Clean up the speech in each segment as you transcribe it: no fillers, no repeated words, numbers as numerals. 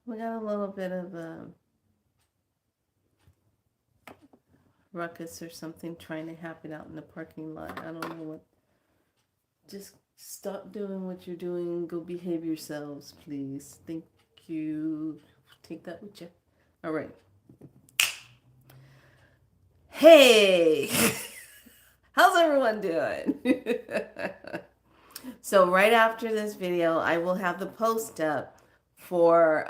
We got a little bit of a ruckus or something trying to happen out in the parking lot. I don't know what. Just stop doing what you're doing and go behave yourselves, please. Thank you. Take that with you. All right. Hey! How's everyone doing? So right after this video, I will have the post up for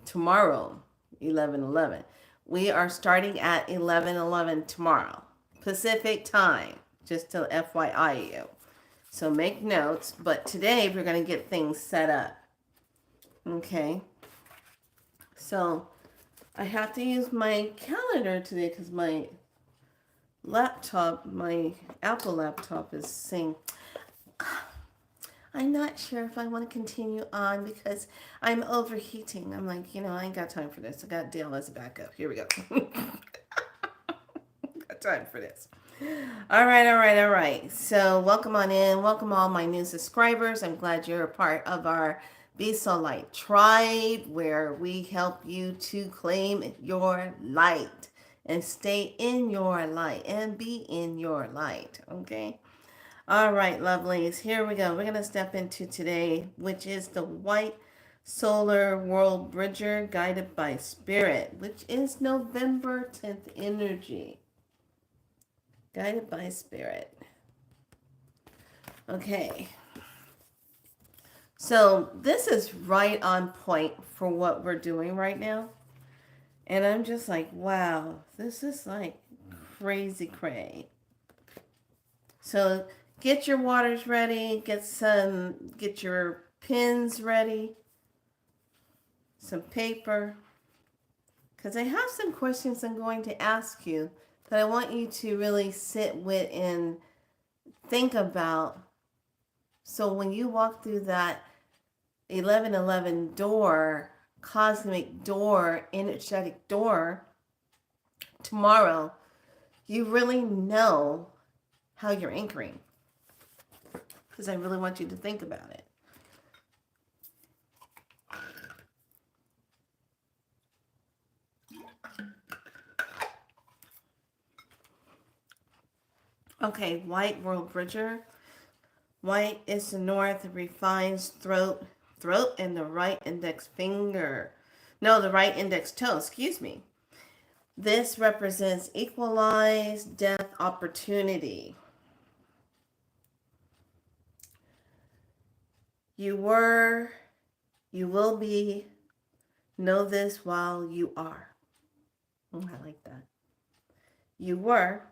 tomorrow, 11:11. We are starting at 11:11 tomorrow, Pacific time, just to FYI you. So make notes, but today we're going to get things set up. Okay. So I have to use my calendar today because my laptop, my Apple laptop is saying, I'm not sure if I want to continue on because I'm overheating. I'm like, I ain't got time for this. I got Dale as a backup. Here we go. Got time for this. All right, all right, all right. So welcome on in. Welcome all my new subscribers. I'm glad you're a part of our Be So Light tribe where we help you to claim your light and stay in your light and be in your light. Okay. All right, lovelies, here we go. We're going to step into today, which is the White Solar World Bridger guided by Spirit, which is November 10th energy. Guided by Spirit. Okay. So this is right on point for what we're doing right now. And I'm just like, wow, this is like crazy cray. So get your waters ready, get your pens ready, some paper, because I have some questions I'm going to ask you that I want you to really sit with and think about. So when you walk through that 11:11 door, cosmic door, energetic door tomorrow, you really know how you're anchoring. Because I really want you to think about it. Okay, White World Bridger. White is the north, refines throat, and the right index finger. No, the right index toe, excuse me. This represents equalized death opportunity. You were, you will be, know this while you are. Oh, I like that. You were,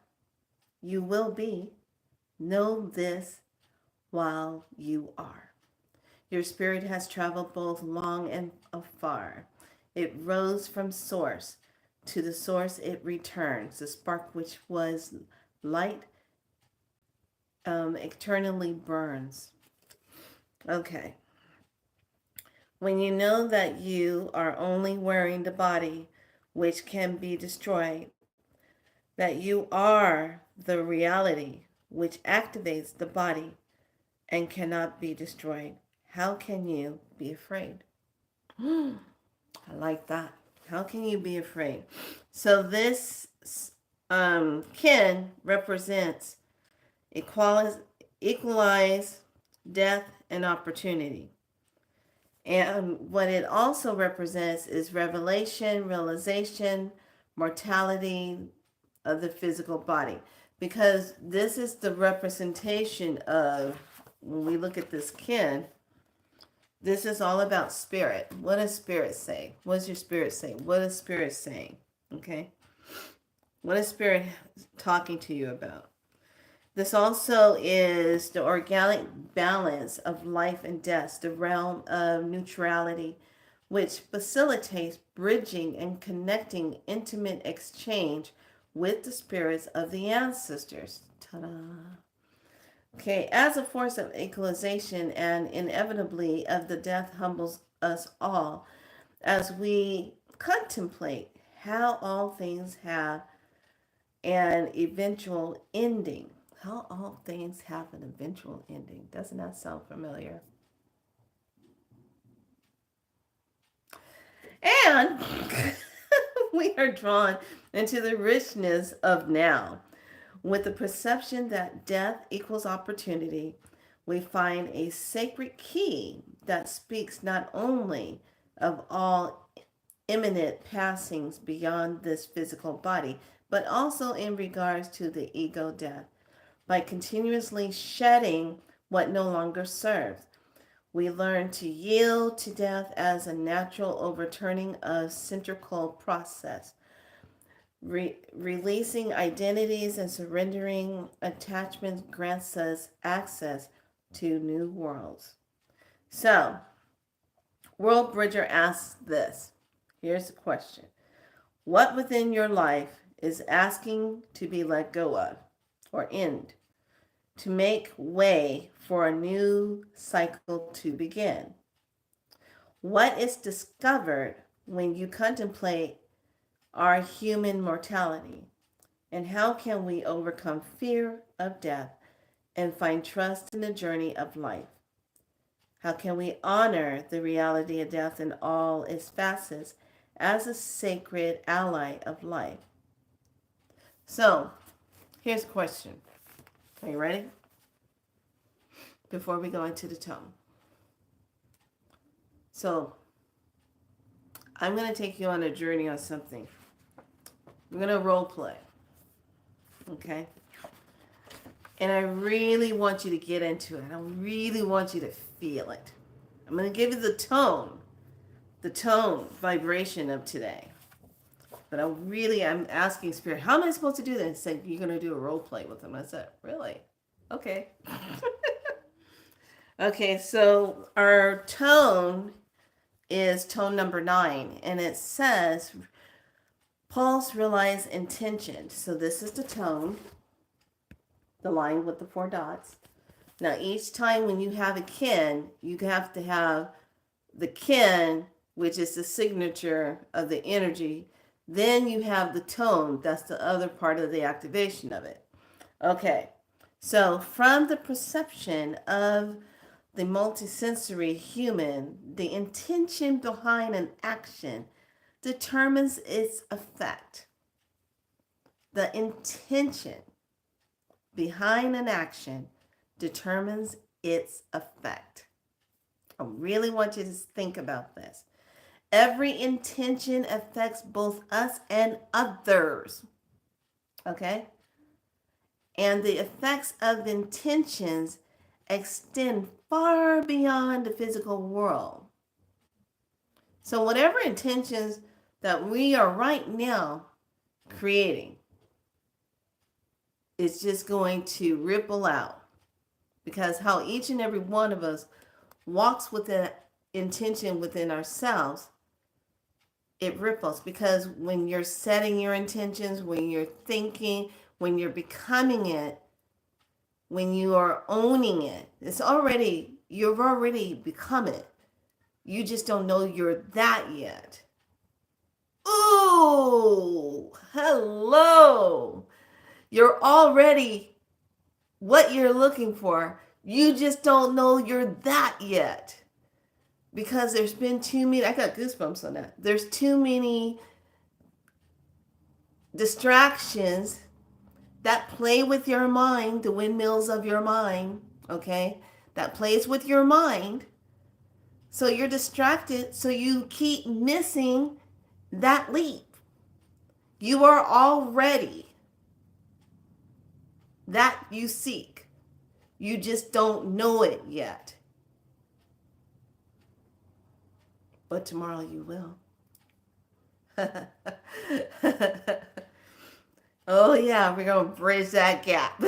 you will be, know this while you are. Your spirit has traveled both long and afar. It rose from source. To the source it returns. The spark which was light eternally burns. Okay. When you know that you are only wearing the body which can be destroyed, that you are the reality which activates the body and cannot be destroyed, how can you be afraid? I like that. How can you be afraid? So this kin represents equalize death and opportunity. And what it also represents is revelation, realization, mortality of the physical body. Because this is the representation of, when we look at this kin, this is all about spirit. What does spirit say? What does your spirit say? What is spirit saying? Okay? What is spirit talking to you about? This also is the organic balance of life and death, the realm of neutrality, which facilitates bridging and connecting intimate exchange with the spirits of the ancestors. Ta-da! Okay, as a force of equalization and inevitably of the death humbles us all as we contemplate how all things have an eventual ending. How all things have an eventual ending. Doesn't that sound familiar? And we are drawn into the richness of now. With the perception that death equals opportunity, we find a sacred key that speaks not only of all imminent passings beyond this physical body, but also in regards to the ego death. By continuously shedding what no longer serves, we learn to yield to death as a natural overturning of centrical process. Releasing identities and surrendering attachments grants us access to new worlds. So, World Bridger asks this. Here's the question. What within your life is asking to be let go of or end to make way for a new cycle to begin? What is discovered when you contemplate our human mortality? And how can we overcome fear of death and find trust in the journey of life? How can we honor the reality of death in all its facets as a sacred ally of life? So, here's a question. Are you ready? Before we go into the tone. So, I'm going to take you on a journey on something. We're going to role play. Okay? And I really want you to get into it. I really want you to feel it. I'm going to give you the tone vibration of today. But I'm asking Spirit, how am I supposed to do this? Say, you're going to do a role play with them. I said, really? Okay. Okay, so our tone is tone number 9. And it says, pulse, realize, intention. So this is the tone. The line with the 4 dots. Now, each time when you have a kin, you have to have the kin, which is the signature of the energy. Then you have the tone. That's the other part of the activation of it. Okay. So from the perception of the multisensory human, the intention behind an action determines its effect. The intention behind an action determines its effect. I really want you to think about this. Every intention affects both us and others. Okay? And the effects of intentions extend far beyond the physical world. So whatever intentions that we are right now creating, it's just going to ripple out, because how each and every one of us walks with that intention within ourselves, it ripples. Because when you're setting your intentions, when you're thinking, when you're becoming it, when you are owning it, you've already become it. You just don't know you're that yet. Ooh, hello. You're already what you're looking for. You just don't know you're that yet. Because there's been too many, I got goosebumps on that. There's too many distractions that play with your mind, the windmills of your mind, okay? That plays with your mind. So you're distracted, so you keep missing that leap. You are already that you seek. You just don't know it yet. But tomorrow you will. Oh yeah, we're going to bridge that gap.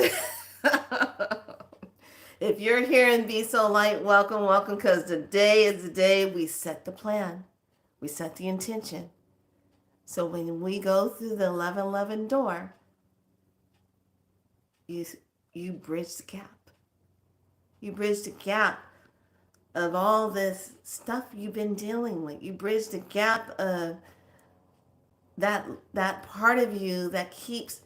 If you're here and Be So Light, welcome, because today is the day we set the plan. We set the intention. So when we go through the 1111 door, you bridge the gap. You bridge the gap of all this stuff you've been dealing with. You bridge the gap of that part of you that keeps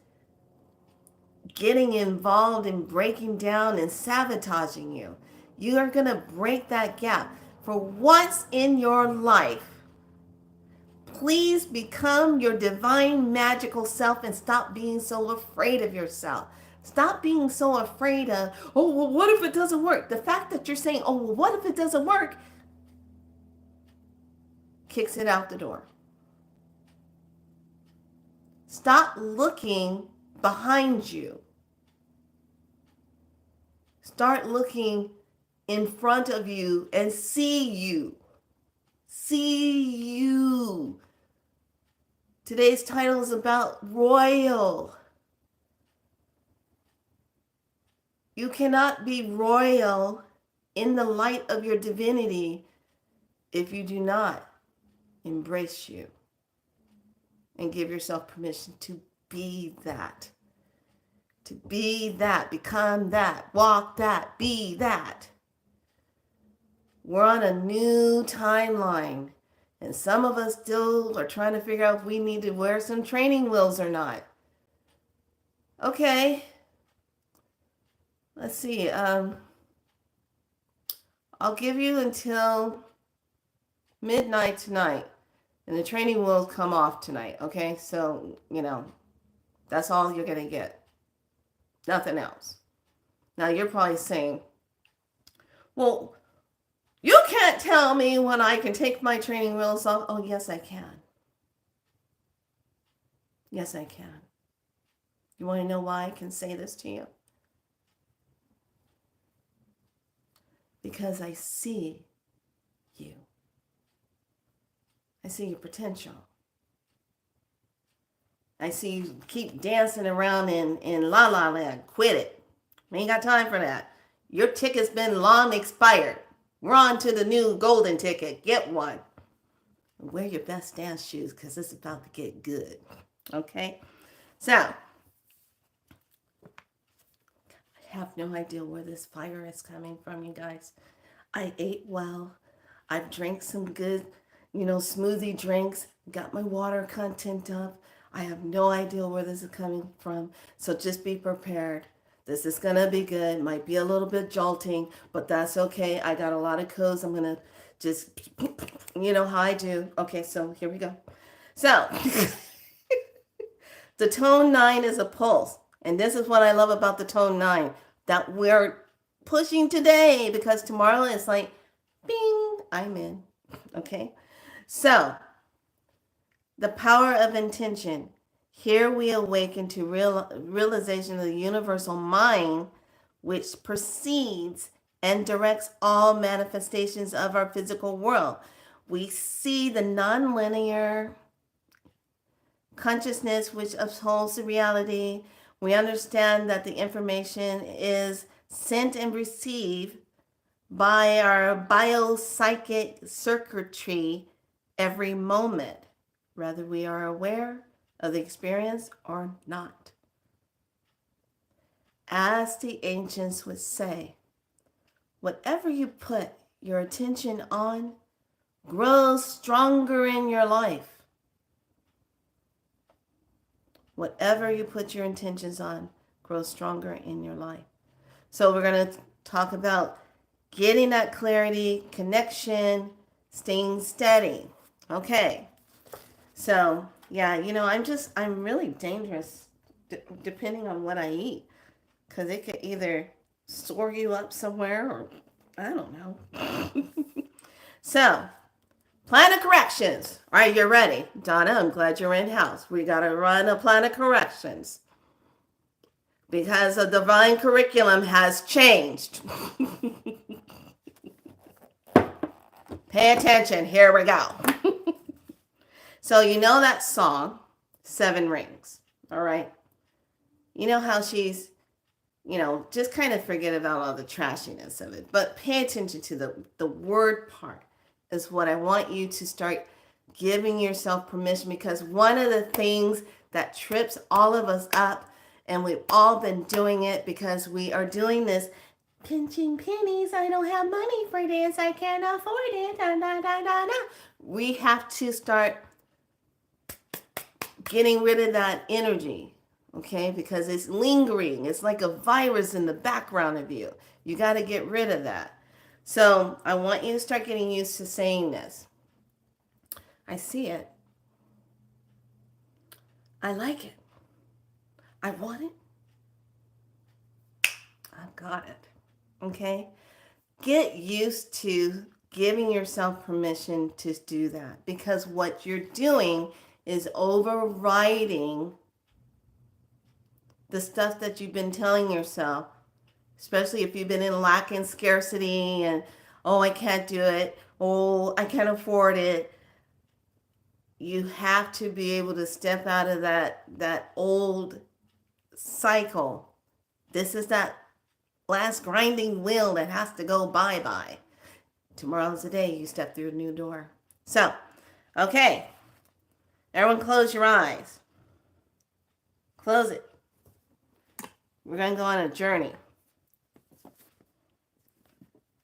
getting involved in breaking down and sabotaging you. You are going to break that gap. For once in your life, please become your divine magical self and stop being so afraid of yourself. Stop being so afraid of, oh, well, what if it doesn't work? The fact that you're saying, oh, well, what if it doesn't work, kicks it out the door. Stop looking behind you. Start looking in front of you and see you. See you. Today's title is about royal. You cannot be royal in the light of your divinity if you do not embrace you and give yourself permission to be that. To be that, become that, walk that, be that. We're on a new timeline, and some of us still are trying to figure out if we need to wear some training wheels or not. Okay. Let's see. I'll give you until midnight tonight, and the training wheels come off tonight. Okay, so that's all you're gonna get. Nothing else. Now you're probably saying, "Well, you can't tell me when I can take my training wheels off." Oh, yes, I can. Yes, I can. You want to know why I can say this to you? Because I see you. I see your potential. I see you keep dancing around in La La Land. Quit it. We ain't got time for that. Your ticket's been long expired. We're on to the new golden ticket. Get one. Wear your best dance shoes because it's about to get good. Okay? So, I have no idea where this fire is coming from, you guys. I ate well. I've drank some good, smoothie drinks. Got my water content up. I have no idea where this is coming from. So just be prepared. This is going to be good. Might be a little bit jolting, but that's okay. I got a lot of codes. I'm going to just, how I do. Okay, so here we go. So, the tone 9 is a pulse. And this is what I love about the tone 9. That we're pushing today because tomorrow is like, bing, I'm in. Okay? So, the power of intention. Here we awaken to realization of the universal mind, which precedes and directs all manifestations of our physical world. We see the nonlinear consciousness which upholds the reality. We understand that the information is sent and received by our biopsychic circuitry every moment, whether we are aware of the experience or not. As the ancients would say, whatever you put your attention on grows stronger in your life. Whatever you put your intentions on grows stronger in your life. So we're going to talk about getting that clarity, connection, staying steady. Okay. So, yeah, I'm really dangerous depending on what I eat. Because it could either soar you up somewhere or I don't know. So, plan of corrections. All right, you're ready. Donna, I'm glad you're in house. We got to run a plan of corrections. Because the divine curriculum has changed. Pay attention. Here we go. So you know that song, Seven Rings, all right? You know how she's, just kind of forget about all the trashiness of it. But pay attention to the word part is what I want you to start giving yourself permission, because one of the things that trips all of us up, and we've all been doing it because we are doing this pinching pennies. I don't have money for this. I can't afford it. Da, da, da, da, da. We have to start getting rid of that energy, okay? Because it's lingering. It's like a virus in the background of you. You got to get rid of that. So I want you to start getting used to saying this. I see it. I like it. I want it. I've got it. Okay? Get used to giving yourself permission to do that, because what you're doing is overriding the stuff that you've been telling yourself, especially if you've been in lack and scarcity and, oh, I can't do it. Oh, I can't afford it. You have to be able to step out of that old cycle. This is that last grinding wheel that has to go bye-bye. Tomorrow's the day you step through a new door. So, okay. Everyone close your eyes. Close it. We're going to go on a journey.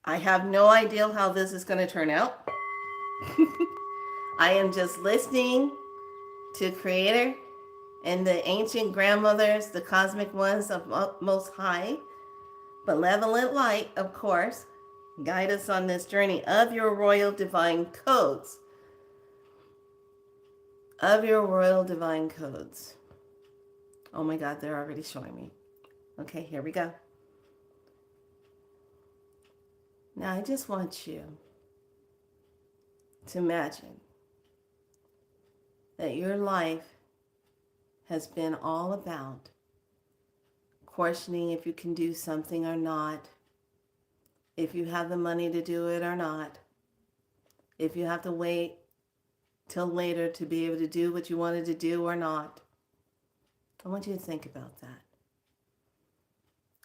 I have no idea how this is going to turn out. I am just listening to Creator and the ancient grandmothers, the cosmic ones of Most High, benevolent light, of course, guide us on this journey of your royal divine codes. Of your royal divine codes. Oh my God, they're already showing me. Okay, here we go. Now I just want you to imagine that your life has been all about questioning if you can do something or not, if you have the money to do it or not, if you have to wait till later to be able to do what you wanted to do or not. I want you to think about that.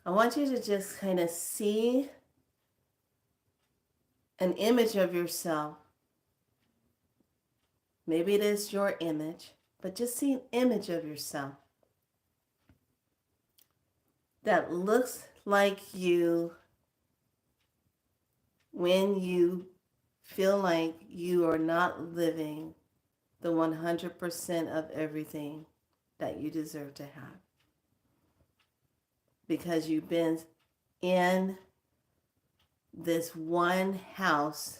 I want you to just kind of see an image of yourself. Maybe it is your image, but just see an image of yourself that looks like you when you feel like you are not living the 100% of everything that you deserve to have. Because you've been in this one house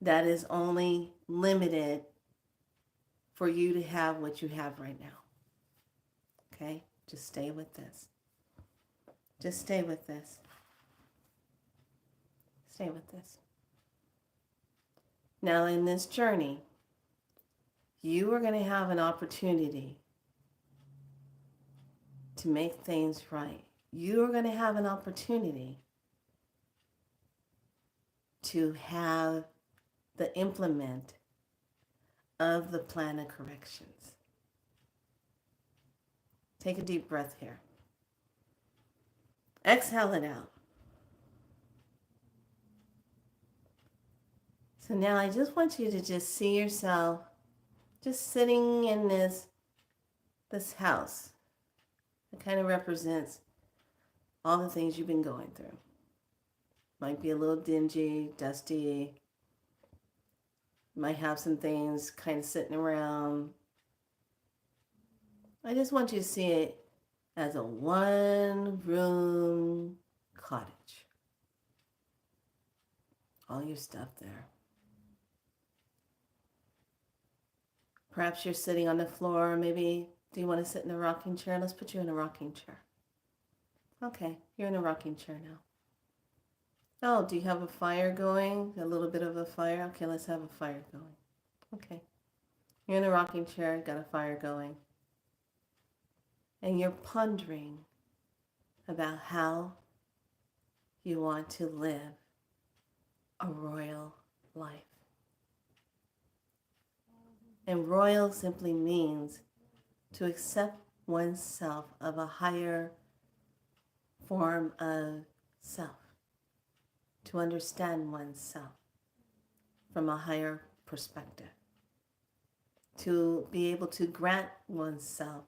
that is only limited for you to have what you have right now. Okay? Just stay with this. Just stay with this. Stay with this. Now, in this journey, you are going to have an opportunity to make things right. You are going to have an opportunity to have the implement of the plan of corrections. Take a deep breath here. Exhale it out. So now I just want you to just see yourself just sitting in this house that kind of represents all the things you've been going through. Might be a little dingy, dusty. Might have some things kind of sitting around. I just want you to see it as a one-room cottage. All your stuff there. Perhaps you're sitting on the floor. Maybe, do you want to sit in a rocking chair? Let's put you in a rocking chair. Okay, you're in a rocking chair now. Oh, do you have a fire going? A little bit of a fire? Okay, let's have a fire going. Okay. You're in a rocking chair, got a fire going. And you're pondering about how you want to live a royal life. And royal simply means to accept oneself of a higher form of self. To understand oneself from a higher perspective. To be able to grant oneself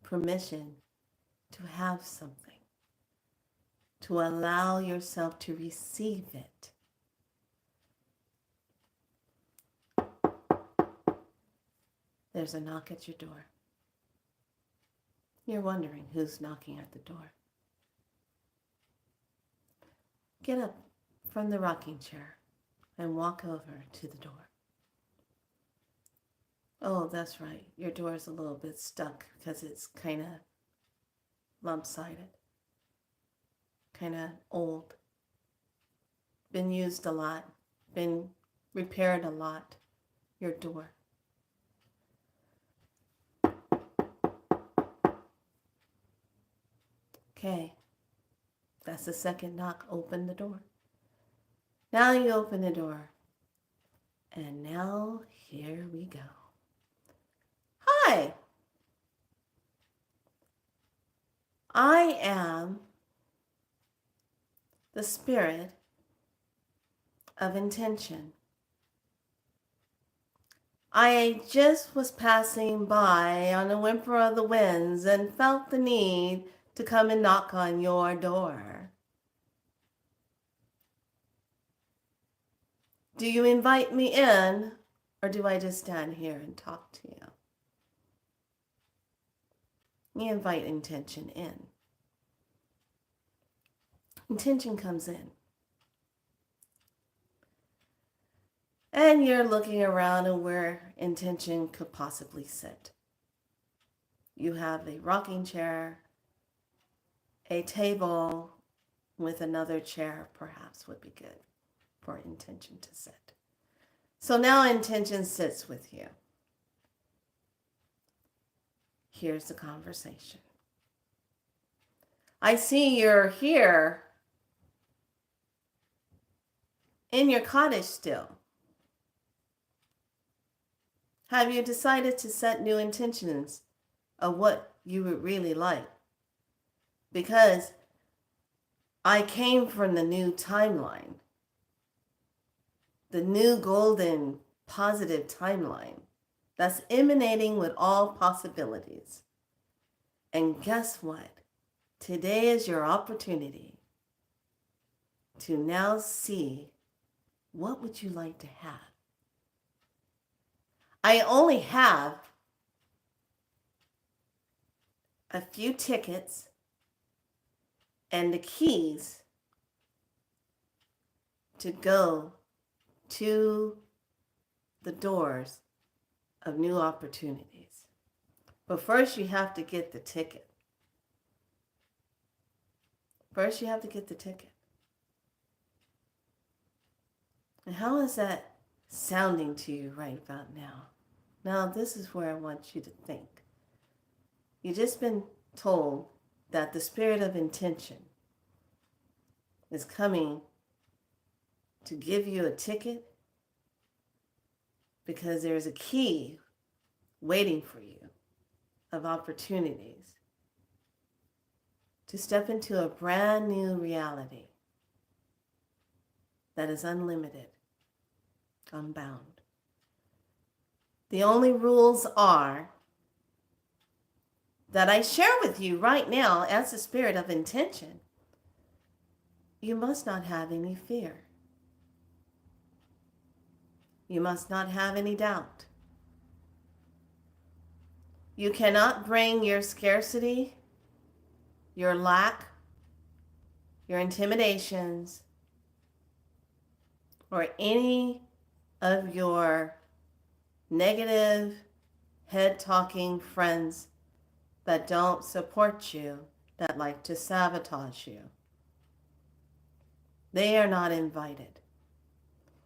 permission to have something. To allow yourself to receive it. There's a knock at your door. You're wondering who's knocking at the door. Get up from the rocking chair and walk over to the door. Oh, that's right. Your door is a little bit stuck because it's kind of lumpsided, kind of old, been used a lot, been repaired a lot. Your door. Okay, that's the second knock. Open the door. Now you open the door. And now here we go. Hi, I am the spirit of intention. I just was passing by on the whimper of the winds and felt the need to come and knock on your door. Do you invite me in, or do I just stand here and talk to you? You invite intention in. Intention comes in. And you're looking around at where intention could possibly sit. You have a rocking chair, a table with another chair perhaps would be good for intention to sit. So now intention sits with you. Here's the conversation. I see you're here in your cottage still. Have you decided to set new intentions of what you would really like? Because I came from the new timeline, the new golden positive timeline that's emanating with all possibilities. And guess what? Today is your opportunity to now see what would you like to have. I only have a few tickets and the keys to go to the doors of new opportunities. But first you have to get the ticket. First you have to get the ticket. And how is that sounding to you right about now? Now this is where I want you to think. You've just been told that the spirit of intention is coming to give you a ticket because there's a key waiting for you of opportunities to step into a brand new reality that is unlimited, unbound. The only rules are that I share with you right now as the spirit of intention. You must not have any fear. You must not have any doubt. You cannot bring your scarcity, your lack, your intimidations, or any of your negative, head-talking friends that don't support you, that like to sabotage you. They are not invited.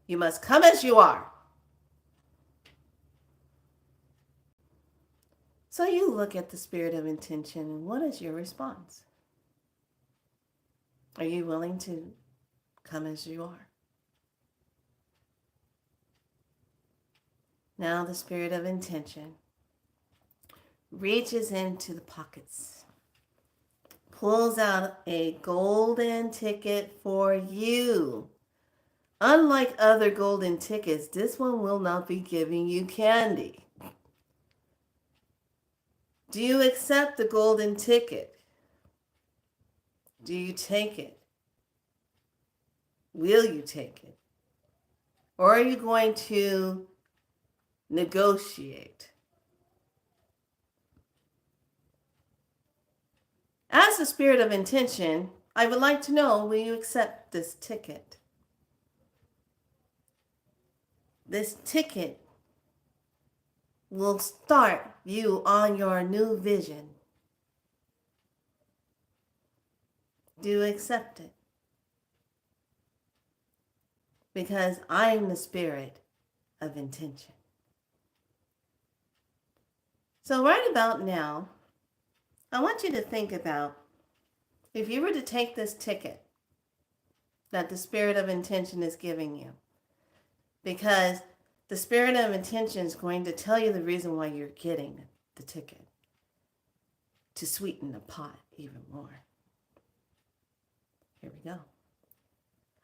You must come as you are. So you look at the spirit of intention, and what is your response? Are you willing to come as you are? Now the spirit of intention reaches into the pockets, pulls out a golden ticket for you. Unlike other golden tickets, this one will not be giving you candy. Do you accept the golden ticket? Do you take it? Will you take it? Or are you going to negotiate? As the spirit of intention, I would like to know, will you accept this ticket? This ticket will start you on your new vision. Do accept it. Because I'm the spirit of intention. So right about now, I want you to think about if you were to take this ticket that the spirit of intention is giving you, because the spirit of intention is going to tell you the reason why you're getting the ticket, to sweeten the pot even more. Here we go.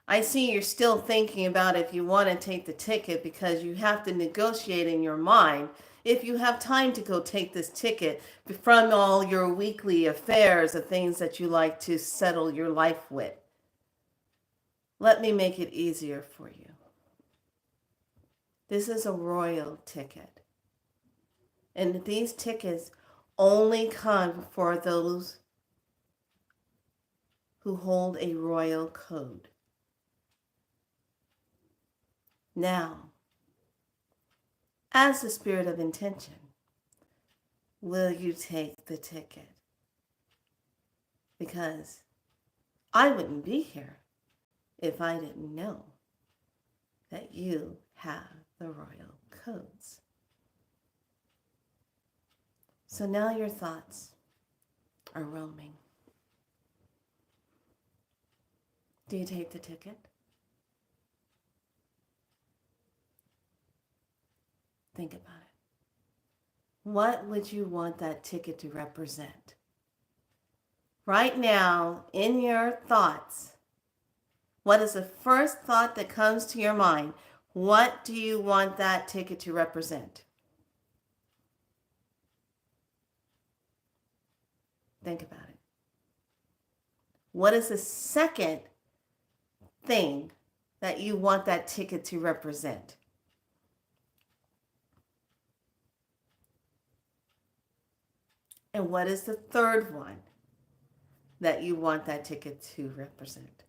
I see you're still thinking about if you want to take the ticket because you have to negotiate in your mind if you have time to go take this ticket from all your weekly affairs of things that you like to settle your life with. Let me make it easier for you. This is a royal ticket. And these tickets only come for those who hold a royal code. Now, as the spirit of intention, will you take the ticket? Because I wouldn't be here if I didn't know that you have the royal codes. So now your thoughts are roaming. Do you take the ticket? Think about it. What would you want that ticket to represent? Right now, in your thoughts, what is the first thought that comes to your mind? What do you want that ticket to represent? Think about it. What is the second thing that you want that ticket to represent? And what is the third one that you want that ticket to represent?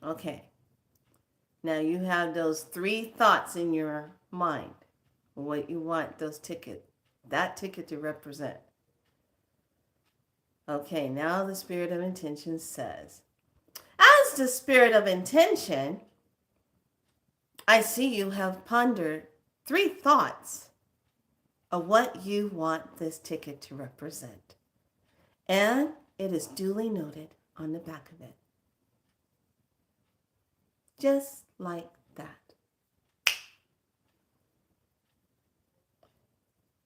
Okay. Now you have those three thoughts in your mind, what you want that ticket to represent. Okay, now the spirit of intention says, as the spirit of intention, I see you have pondered three thoughts of what you want this ticket to represent. And it is duly noted on the back of it. Just like that.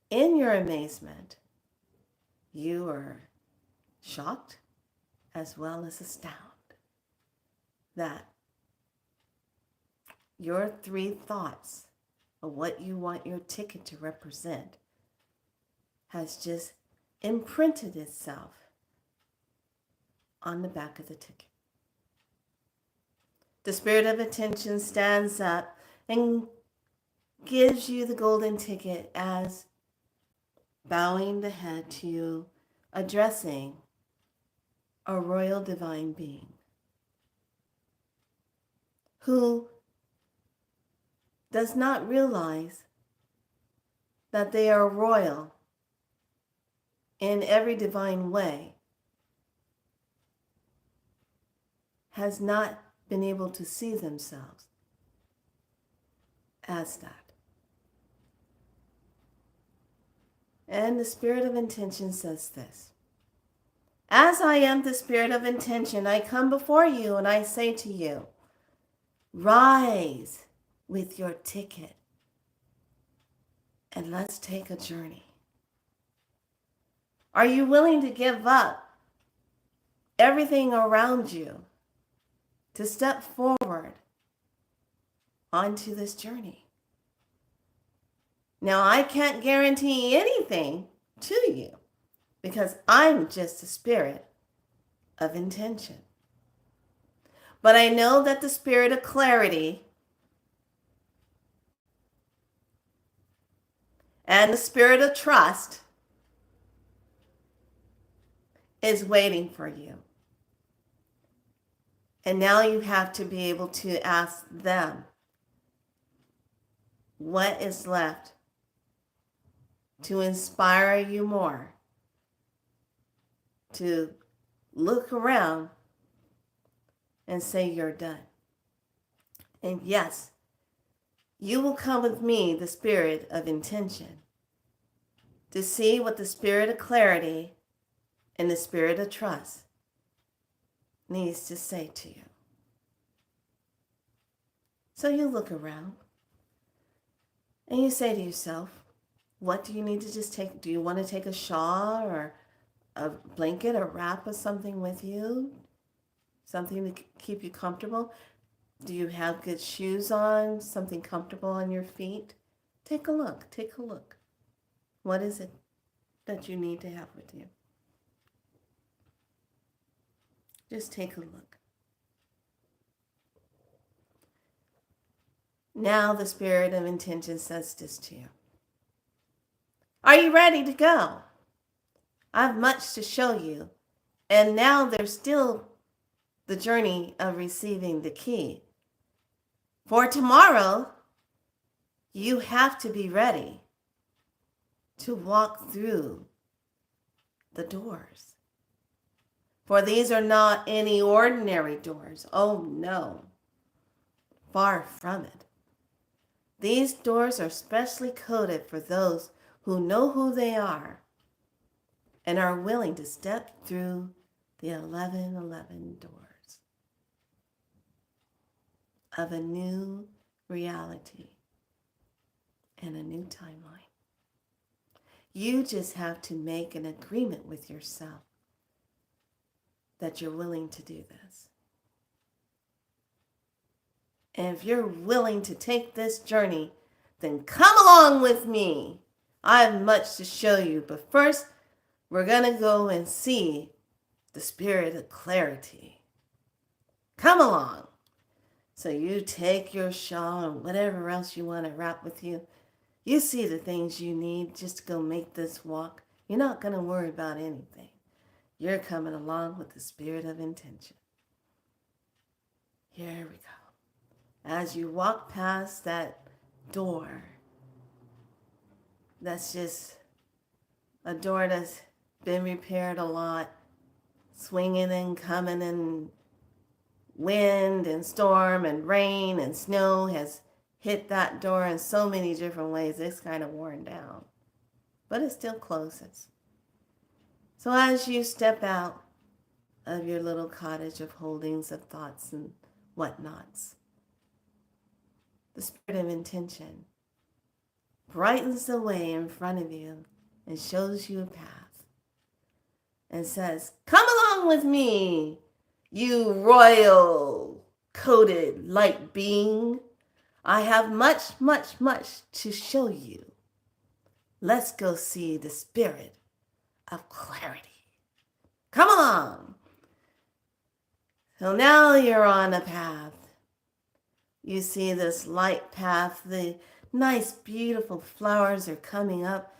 In your amazement, you are shocked as well as astounded that your three thoughts of what you want your ticket to represent has just imprinted itself on the back of the ticket. The spirit of attention stands up and gives you the golden ticket as bowing the head to you, addressing a royal divine being who does not realize that they are royal in every divine way, has not been able to see themselves as that. And the spirit of intention says this: as I am the spirit of intention, I come before you and I say to you, rise with your ticket and let's take a journey. Are you willing to give up everything around you to step forward onto this journey? Now, I can't guarantee anything to you because I'm just a spirit of intention. But I know that the spirit of clarity and the spirit of trust is waiting for you. And now you have to be able to ask them what is left to inspire you more to look around and say you're done. And yes, you will come with me, the spirit of intention, to see what the spirit of clarity and the spirit of trust needs to say to you. So you look around and you say to yourself, what do you need to just take? Do you want to take a shawl or a blanket or wrap or something with you? Something to keep you comfortable? Do you have good shoes on? Something comfortable on your feet? Take a look. Take a look. What is it that you need to have with you? Just take a look. Now the spirit of intention says this to you. Are you ready to go? I have much to show you. And now there's still the journey of receiving the key. For tomorrow, you have to be ready to walk through the doors. For these are not any ordinary doors. Oh no, far from it. These doors are specially coded for those who know who they are and are willing to step through the 1111 doors of a new reality and a new timeline. You just have to make an agreement with yourself that you're willing to do this. And if you're willing to take this journey, then come along with me. I have much to show you, but first we're going to go and see the spirit of clarity. Come along. So you take your shawl and whatever else you want to wrap with you. You see the things you need just to go make this walk. You're not going to worry about anything. You're coming along with the spirit of intention. Here we go. As you walk past that door, that's just a door that's been repaired a lot, swinging and coming, and wind and storm and rain and snow has hit that door in so many different ways. It's kind of worn down, but it still closes. So as you step out of your little cottage of holdings of thoughts and whatnots, the spirit of intention brightens the way in front of you and shows you a path and says, come along with me, you royal coated light being. I have much, much, much to show you. Let's go see the spirit of clarity. Come along. So now you're on a path. You see this light path. The nice, beautiful flowers are coming up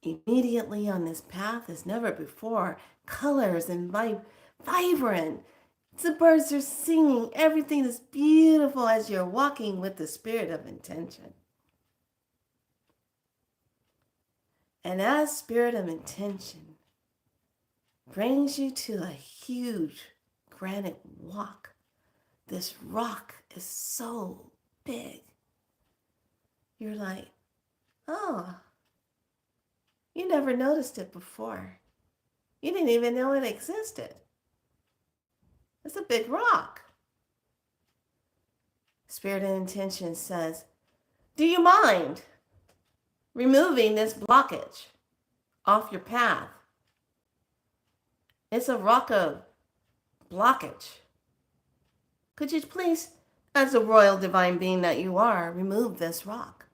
immediately on this path as never before. Colors and vibrant. The birds are singing. Everything is beautiful as you're walking with the spirit of intention. And as spirit of intention brings you to a huge granite walk, this rock is so big. You're like, oh, you never noticed it before. You didn't even know it existed. It's a big rock. Spirit of intention says, do you mind removing this blockage off your path? It's a rock of blockage. Could you please, as a royal divine being that you are, remove this rock?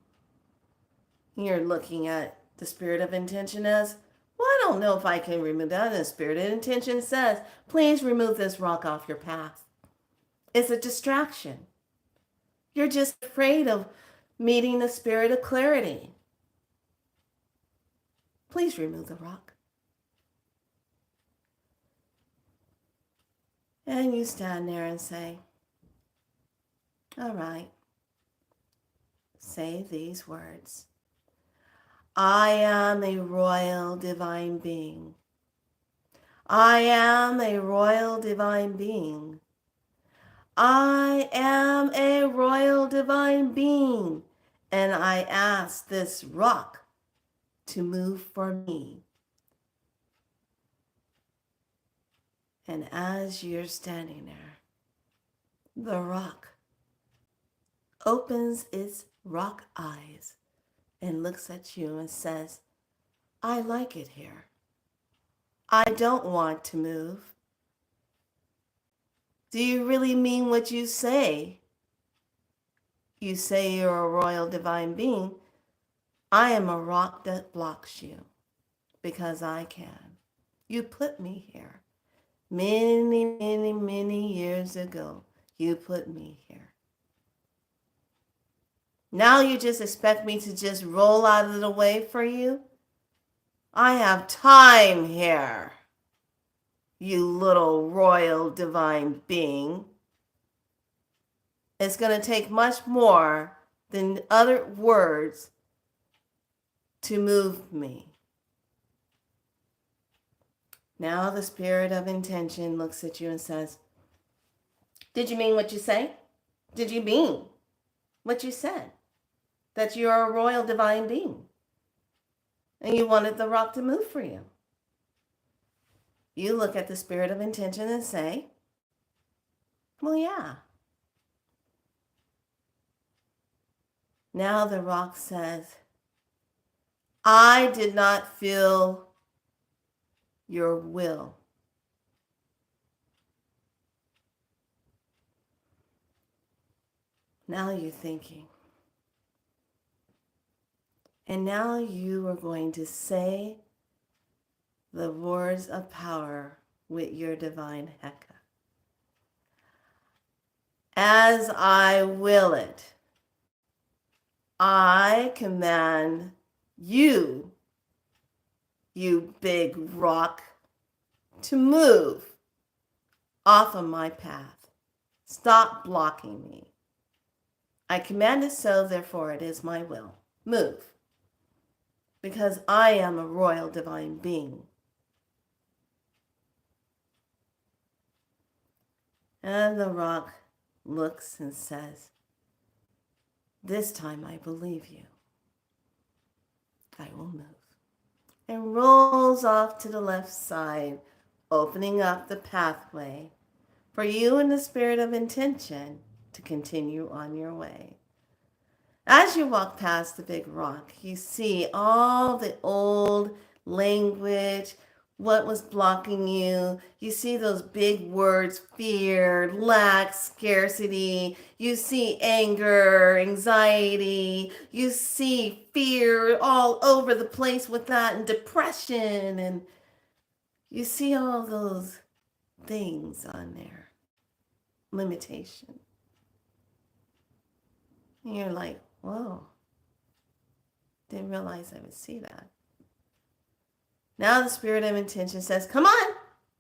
You're looking at the spirit of intention as, well, I don't know if I can remove that. And the spirit of intention says, please remove this rock off your path. It's a distraction. You're just afraid of meeting the spirit of clarity. Please remove the rock. And you stand there and say, all right, say these words. I am a royal divine being. I am a royal divine being. I am a royal divine being, and I ask this rock to move for me. And as you're standing there, the rock opens its rock eyes and looks at you and says, I like it here. I don't want to move. Do you really mean what you say? You say you're a royal divine being. I am a rock that blocks you because I can. You put me here. Many, many, many years ago, you put me here. Now you just expect me to just roll out of the way for you? I have time here, you little royal divine being. It's going to take much more than other words to move me. Now the spirit of intention looks at you and says, did you mean what you say? Did you mean what you said? That you're a royal divine being and you wanted the rock to move for you? You look at the spirit of intention and say, well, yeah. Now the rock says, I did not feel your will. Now you're thinking. And now you are going to say the words of power with your divine Heka. As I will it, I command you, you big rock, to move off of my path. Stop blocking me. I command it so, therefore it is my will. Move. Because I am a royal divine being. And the rock looks and says, this time I believe you. I will move. And rolls off to the left side, opening up the pathway for you in the spirit of intention to continue on your way. As you walk past the big rock, you see all the old language, what was blocking you. You see those big words, fear, lack, scarcity. You see anger, anxiety. You see fear all over the place with that, and depression. And you see all those things on there. Limitation. And you're like, whoa, didn't realize I would see that. Now the spirit of intention says, come on,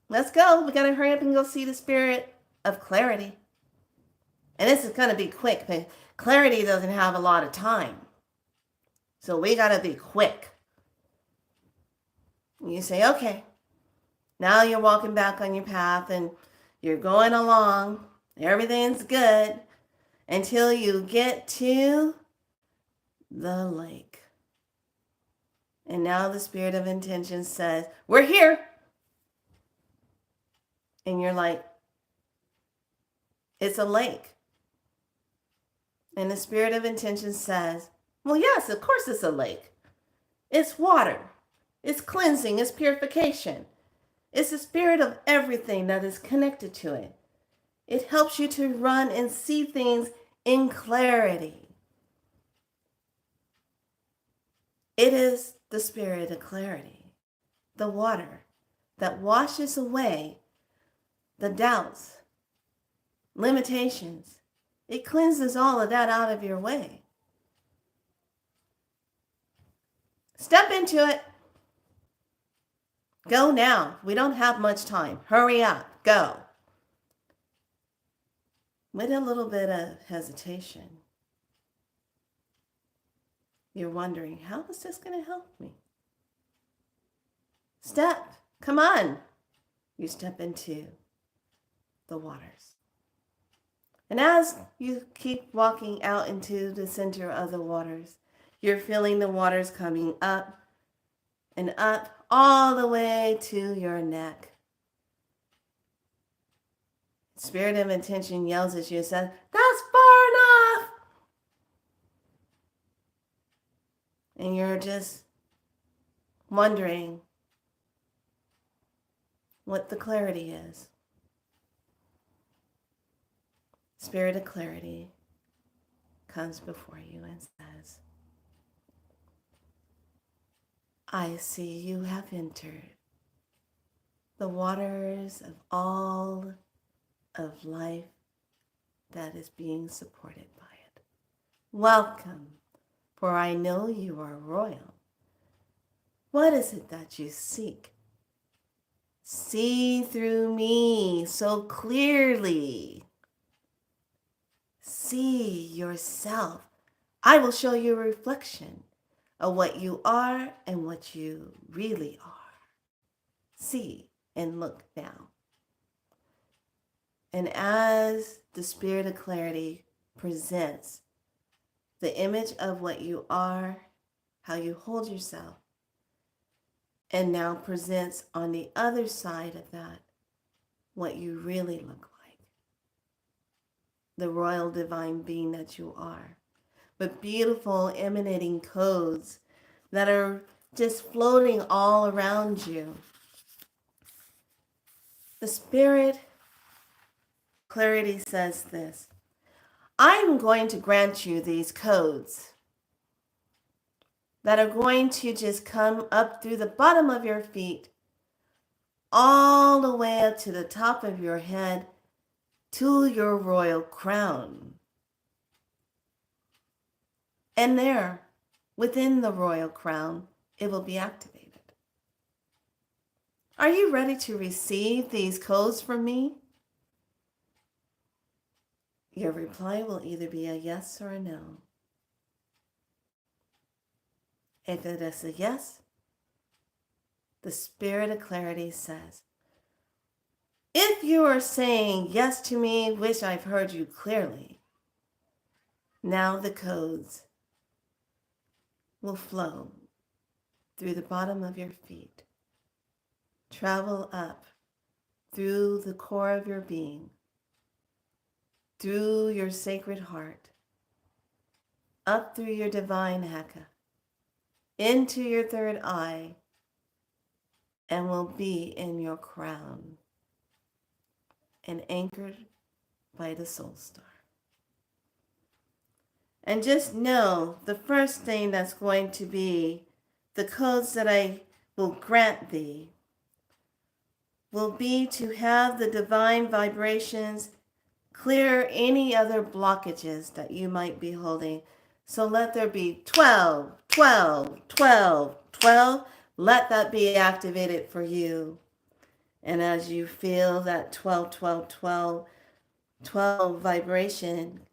let's go. We got to hurry up and go see the spirit of clarity. And this is going to be quick, but clarity doesn't have a lot of time. So we got to be quick. And you say, okay, now you're walking back on your path and you're going along. Everything's good until you get to the lake. And now the spirit of intention says, we're here. And you're like, it's a lake. And the spirit of intention says, well, yes, of course it's a lake. It's water. It's cleansing. It's purification. It's the spirit of everything that is connected to it. It helps you to run and see things in clarity. It is the spirit of clarity, the water that washes away the doubts, limitations. It cleanses all of that out of your way. Step into it. Go now. We don't have much time. Hurry up. Go. With a little bit of hesitation, You're wondering, how is this going to help me? Step, come on. You step into the waters. And as you keep walking out into the center of the waters, you're feeling the waters coming up and up all the way to your neck. Spirit of intention yells at you and says, "That's far enough!" And you're just wondering what the clarity is. Spirit of clarity comes before you and says, "I see you have entered the waters of all of life that is being supported by it. Welcome, for I know you are royal. What is it that you seek? See through me so clearly. See yourself. I will show you a reflection of what you are and what you really are. See and look now." And as the Spirit of Clarity presents the image of what you are, how you hold yourself, and now presents on the other side of that what you really look like, the royal divine being that you are, with beautiful emanating codes that are just floating all around you. The Spirit Clarity says this: "I'm going to grant you these codes that are going to just come up through the bottom of your feet, all the way up to the top of your head, to your royal crown. And there, within the royal crown, it will be activated. Are you ready to receive these codes from me?" Your reply will either be a yes or a no. If it is a yes, the Spirit of Clarity says, "If you are saying yes to me, which I've heard you clearly, now the codes will flow through the bottom of your feet, travel up through the core of your being, through your sacred heart, up through your divine haka, into your third eye, and will be in your crown and anchored by the soul star." And just know the first thing that's going to be the codes that I will grant thee will be to have the divine vibrations clear any other blockages that you might be holding. So let there be 12, 12, 12, 12. Let that be activated for you. And as you feel that 12, 12, 12, 12 vibration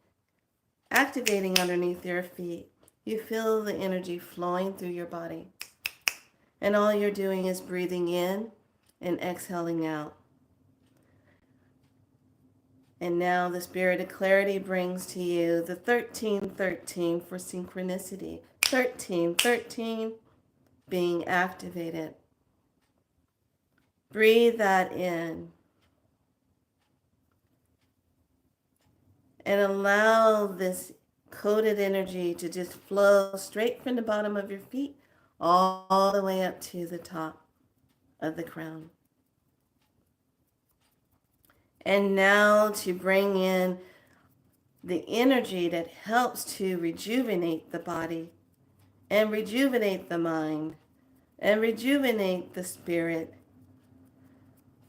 activating underneath your feet, you feel the energy flowing through your body. And all you're doing is breathing in and exhaling out. And now the Spirit of Clarity brings to you the 1313 for synchronicity. 1313 being activated. Breathe that in. And allow this coded energy to just flow straight from the bottom of your feet all the way up to the top of the crown. And now to bring in the energy that helps to rejuvenate the body and rejuvenate the mind and rejuvenate the spirit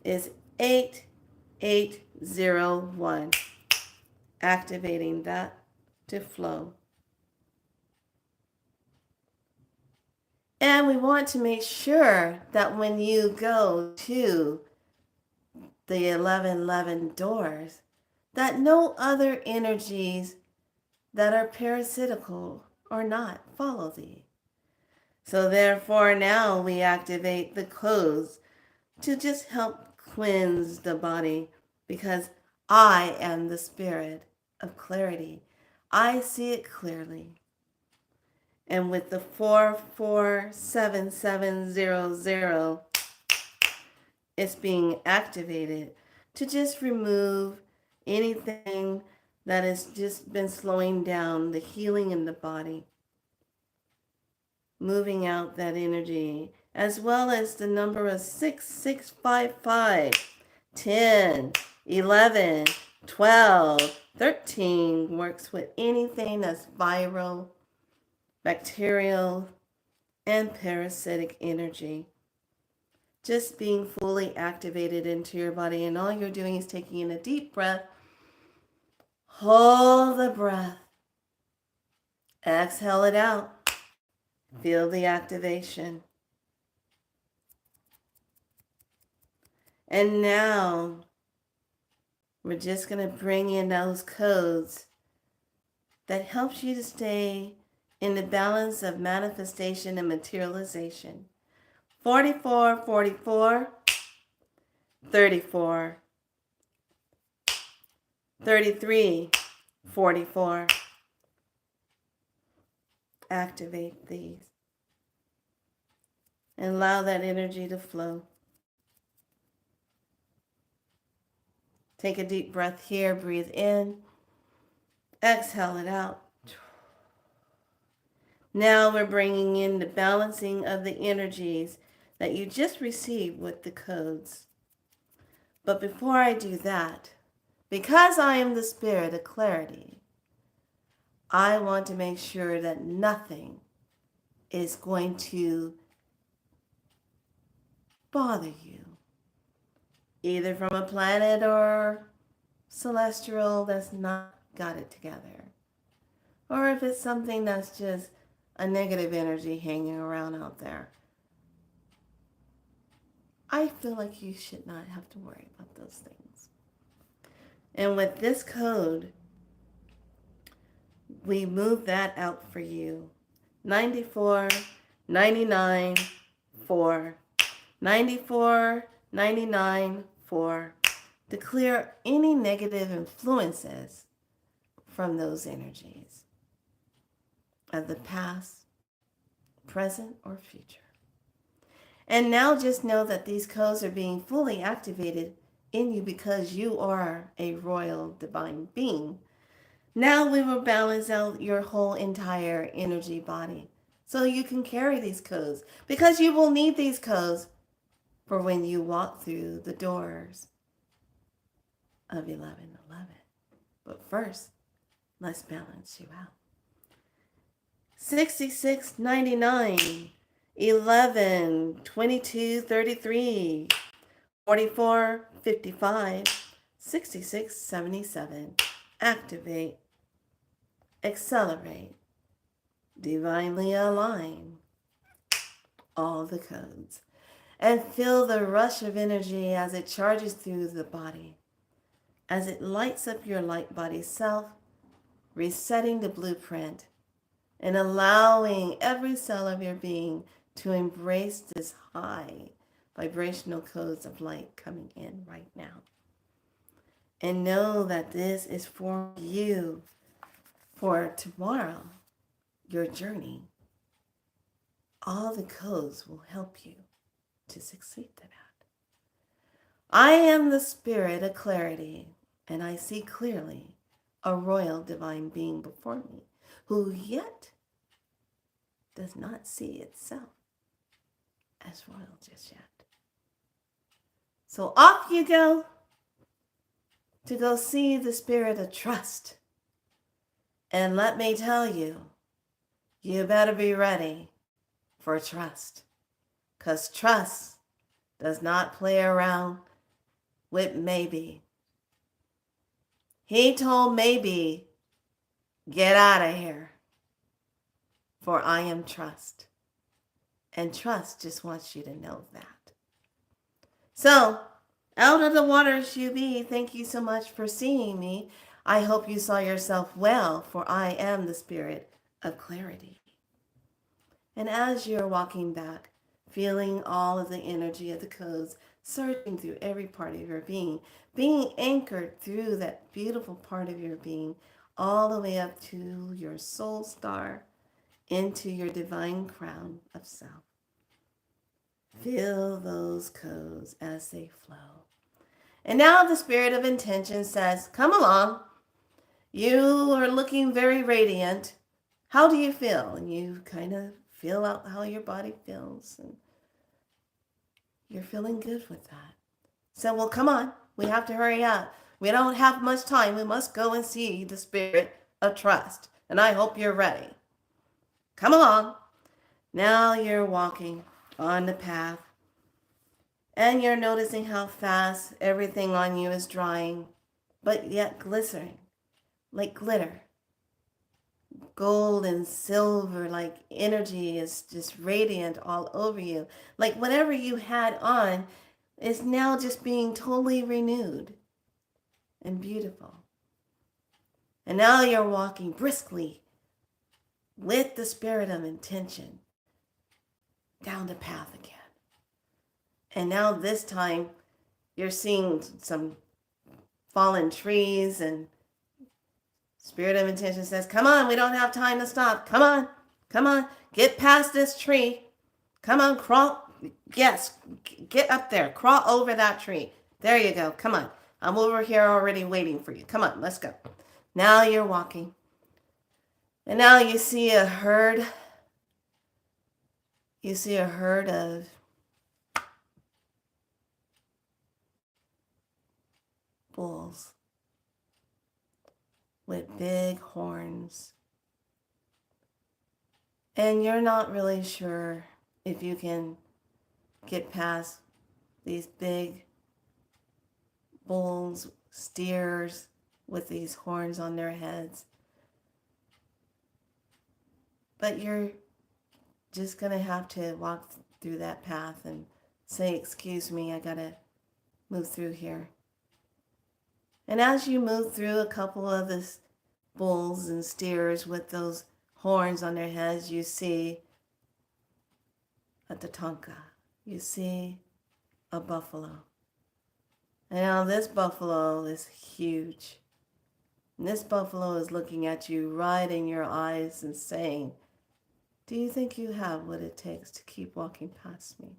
is 8801. Activating that to flow. And we want to make sure that when you go to the 1111 doors, that no other energies that are parasitical or not follow thee. So therefore now we activate the codes to just help cleanse the body, because I am the spirit of clarity. I see it clearly. And with the 447700, it's being activated to just remove anything that has just been slowing down the healing in the body, moving out that energy, as well as the number of 6655, 10, 11, 12, 13 works with anything that's viral, bacterial, and parasitic energy. Just being fully activated into your body, and all you're doing is taking in a deep breath. Hold the breath. Exhale it out. Feel the activation. And now we're just going to bring in those codes that helps you to stay in the balance of manifestation and materialization. 44, 44, 34, 33, 44. Activate these and allow that energy to flow. Take a deep breath here, breathe in, exhale it out. Now we're bringing in the balancing of the energies that you just received with the codes. But before I do that, because I am the spirit of clarity, I want to make sure that nothing is going to bother you, either from a planet or celestial that's not got it together, or if it's something that's just a negative energy hanging around out there. I feel like you should not have to worry about those things. And with this code, we move that out for you. 94, 99, 4. 94, 99, 4. To clear any negative influences from those energies of the past, present, or future. And now just know that these codes are being fully activated in you because you are a royal divine being. Now we will balance out your whole entire energy body so you can carry these codes, because you will need these codes for when you walk through the doors of 1111. But first, let's balance you out. 6699, 11, 22, 33, 44, 55, 66, 77. Activate, accelerate, divinely align all the codes, and feel the rush of energy as it charges through the body, as it lights up your light body self, resetting the blueprint and allowing every cell of your being to embrace this high vibrational codes of light coming in right now. And know that this is for you, for tomorrow, your journey. All the codes will help you to succeed to that. I am the spirit of clarity, and I see clearly a royal divine being before me, who yet does not see itself as royal just yet. So off you go to go see the spirit of trust. And let me tell you, you better be ready for trust, because trust does not play around with maybe. He told maybe, get out of here, for I am trust. And trust just wants you to know that. So, out of the waters you be, thank you so much for seeing me. I hope you saw yourself well, for I am the spirit of clarity. And as you're walking back, feeling all of the energy of the codes surging through every part of your being anchored through that beautiful part of your being, all the way up to your soul star, into your divine crown of self. Feel those codes as they flow. And now the spirit of intention says, come along. You are looking very radiant. How do you feel? And you kind of feel out how your body feels. And you're feeling good with that. So, well, come on. We have to hurry up. We don't have much time. We must go and see the spirit of trust. And I hope you're ready. Come along. Now you're walking on the path. And you're noticing how fast everything on you is drying, but yet glistening, like glitter. Gold and silver, like energy is just radiant all over you. Like whatever you had on is now just being totally renewed and beautiful. And now you're walking briskly with the spirit of intention down the path again. And now this time you're seeing some fallen trees, and spirit of intention says, come on, we don't have time to stop. Come on, get past this tree. Come on, crawl. Yes, get up there. Crawl over that tree. There you go. Come on. I'm over here already waiting for you. Come on, let's go. Now you're walking. And now you see a herd. You see a herd of bulls with big horns. And you're not really sure if you can get past these big bulls, steers with these horns on their heads. But you're just going to have to walk through that path and say, excuse me, I got to move through here. And as you move through a couple of the bulls and steers with those horns on their heads, you see a tatanka. You see a buffalo. And now this buffalo is huge. And this buffalo is looking at you right in your eyes and saying, do you think you have what it takes to keep walking past me?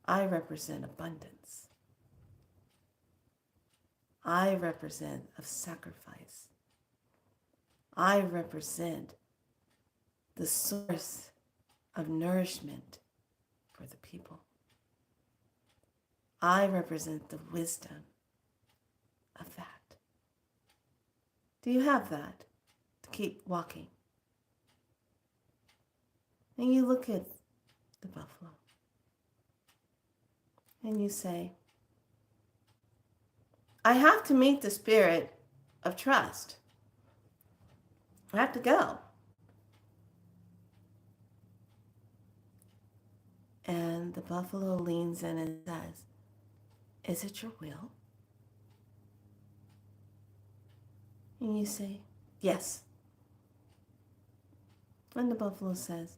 I represent abundance. I represent a sacrifice. I represent the source of nourishment for the people. I represent the wisdom of that. Do you have that to keep walking? And you look at the buffalo and you say, I have to meet the spirit of trust. I have to go. And the buffalo leans in and says, is it your will? And you say, yes. And the buffalo says,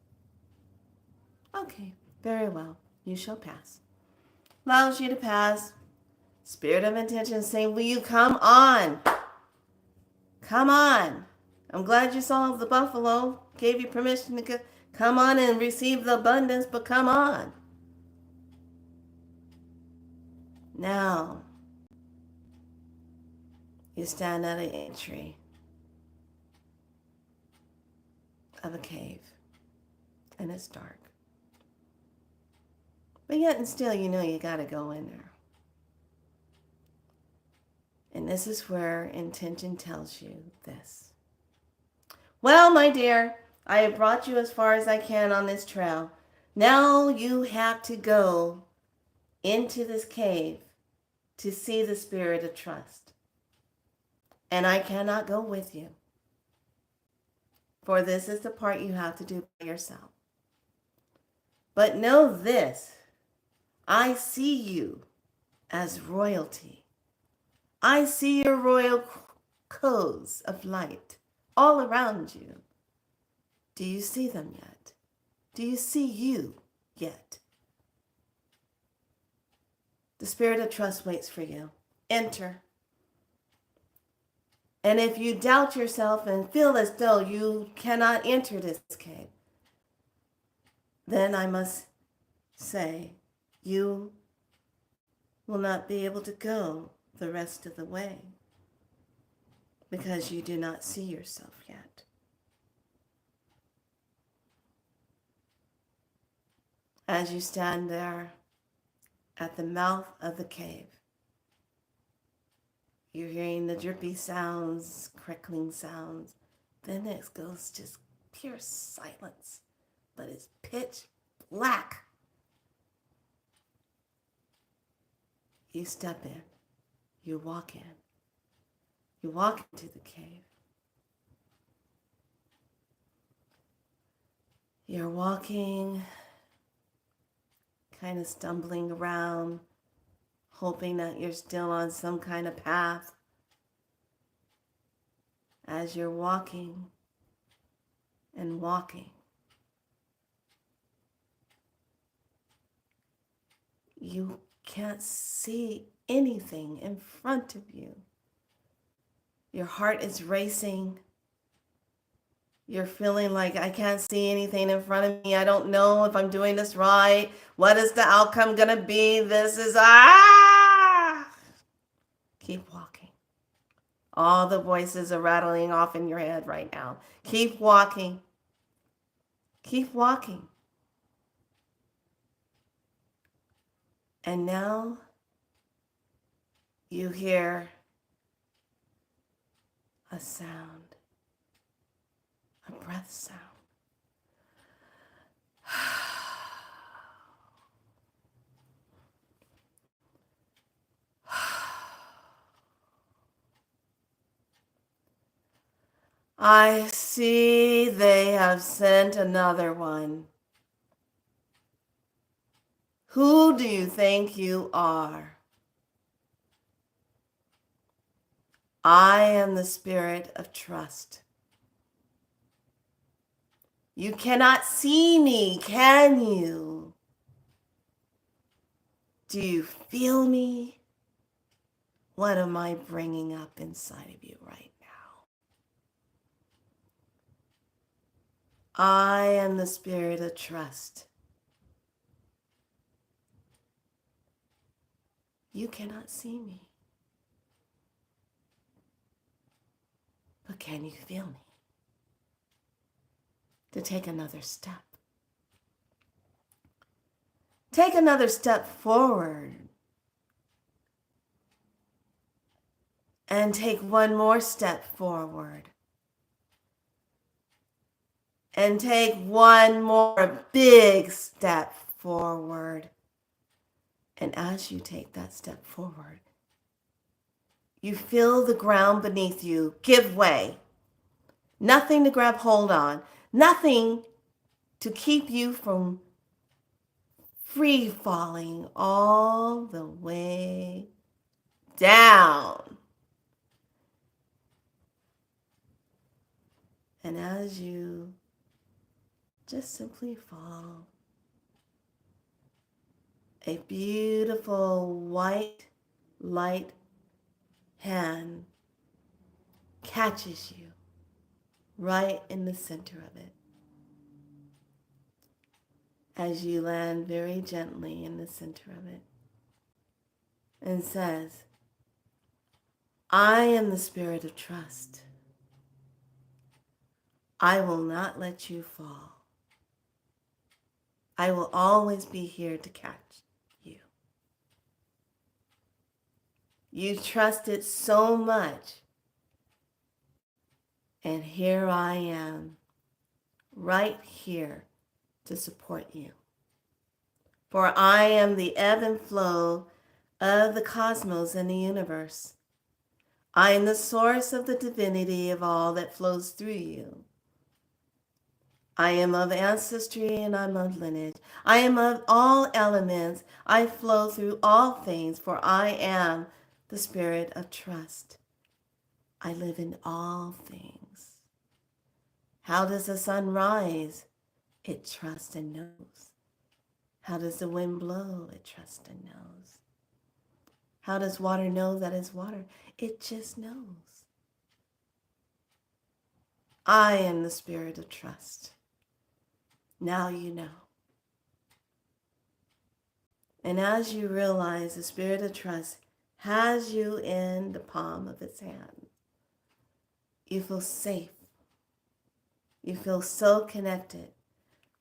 okay, very well, you shall pass. Allows you to pass. Spirit of intention saying, will you come on? Come on. I'm glad you saw the buffalo, gave you permission to come on and receive the abundance, but come on. Now, you stand at an entry of a cave, and it's dark. But yet and still, you know you gotta go in there. And this is where intention tells you this. Well, my dear, I have brought you as far as I can on this trail. Now you have to go into this cave to see the spirit of trust. And I cannot go with you. For this is the part you have to do by yourself. But know this, I see you as royalty. I see your royal codes of light all around you. Do you see them yet? Do you see you yet? The spirit of trust waits for you. Enter. And if you doubt yourself and feel as though you cannot enter this cave, then I must say you will not be able to go the rest of the way because you do not see yourself yet. As you stand there at the mouth of the cave, you're hearing the drippy sounds, crackling sounds. Then it goes just pure silence, but it's pitch black. You step in, you walk in, you walk into the cave. You're walking, kind of stumbling around, hoping that you're still on some kind of path. As you're walking and walking, you can't see anything in front of you. Your heart is racing. You're feeling like, I can't see anything in front of me. I don't know if I'm doing this right. What is the outcome going to be? This is, Keep walking. All the voices are rattling off in your head right now. Keep walking. Keep walking. And now you hear a sound, a breath sound. I see they have sent another one. Who do you think you are? I am the spirit of trust. You cannot see me, can you? Do you feel me? What am I bringing up inside of you right now? I am the spirit of trust. You cannot see me. But can you feel me? To take another step. Take another step forward. And take one more step forward. And take one more big step forward. And as you take that step forward, you feel the ground beneath you give way. Nothing to grab hold on. Nothing to keep you from free falling all the way down. And as you just simply fall, a beautiful white light hand catches you right in the center of it as you land very gently in the center of it and says, I am the spirit of trust. I will not let you fall. I will always be here to catch you. You trusted so much, and here I am, right here to support you. For I am the ebb and flow of the cosmos and the universe. I am the source of the divinity of all that flows through you. I am of ancestry and I'm of lineage. I am of all elements. I flow through all things, for I am the spirit of trust. I live in all things. How does the sun rise? It trusts and knows. How does the wind blow? It trusts and knows. How does water know that it's water? It just knows. I am the spirit of trust. Now you know. And as you realize the spirit of trust has you in the palm of its hand, you feel safe. You feel so connected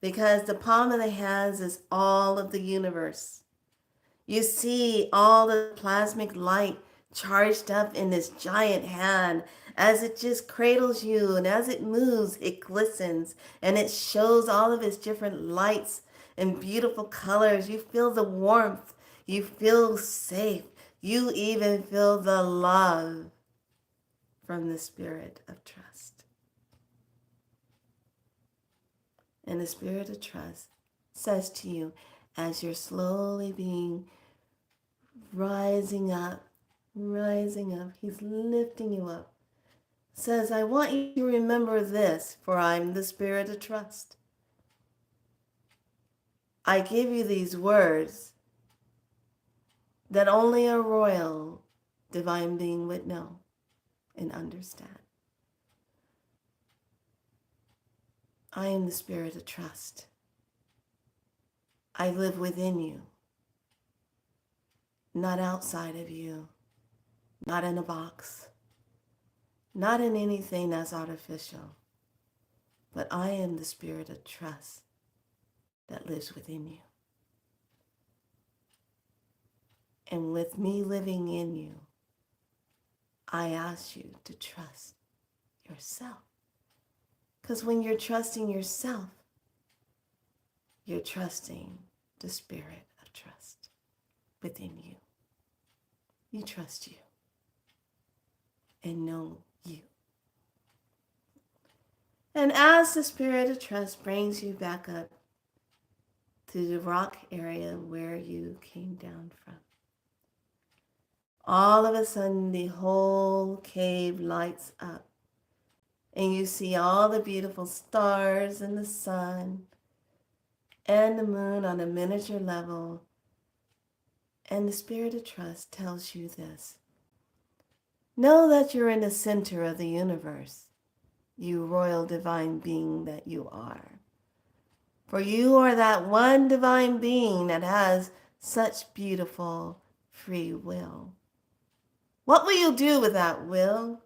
because the palm of the hands is all of the universe. You see all the plasmic light charged up in this giant hand as it just cradles you, and as it moves, it glistens and it shows all of its different lights and beautiful colors. You feel the warmth. You feel safe. You even feel the love from the spirit of trust. And the spirit of trust says to you, as you're slowly being rising up, he's lifting you up, says, I want you to remember this, for I'm the spirit of trust. I give you these words that only a royal divine being would know and understand. I am the spirit of trust. I live within you, not outside of you, not in a box, not in anything that's artificial, but I am the spirit of trust that lives within you. And with me living in you, I ask you to trust yourself. Because when you're trusting yourself, you're trusting the spirit of trust within you. You trust you and know you. And as the spirit of trust brings you back up to the rock area where you came down from, all of a sudden the whole cave lights up and you see all the beautiful stars and the sun and the moon on a miniature level. And the spirit of trust tells you this. Know that you're in the center of the universe, you royal divine being that you are. For you are that one divine being that has such beautiful free will. What will you do with that will?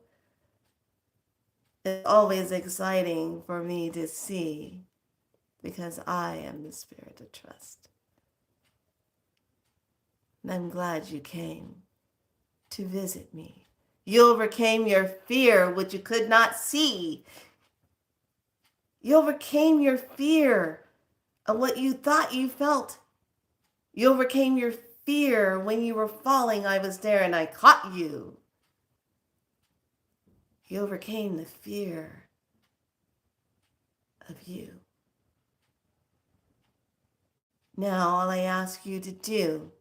It's always exciting for me to see because I am the spirit of trust. And I'm glad you came to visit me. You overcame your fear, which you could not see. You overcame your fear of what you thought you felt. You overcame your fear when you were falling. I was there and I caught you. You overcame the fear of you. Now, all I ask you to do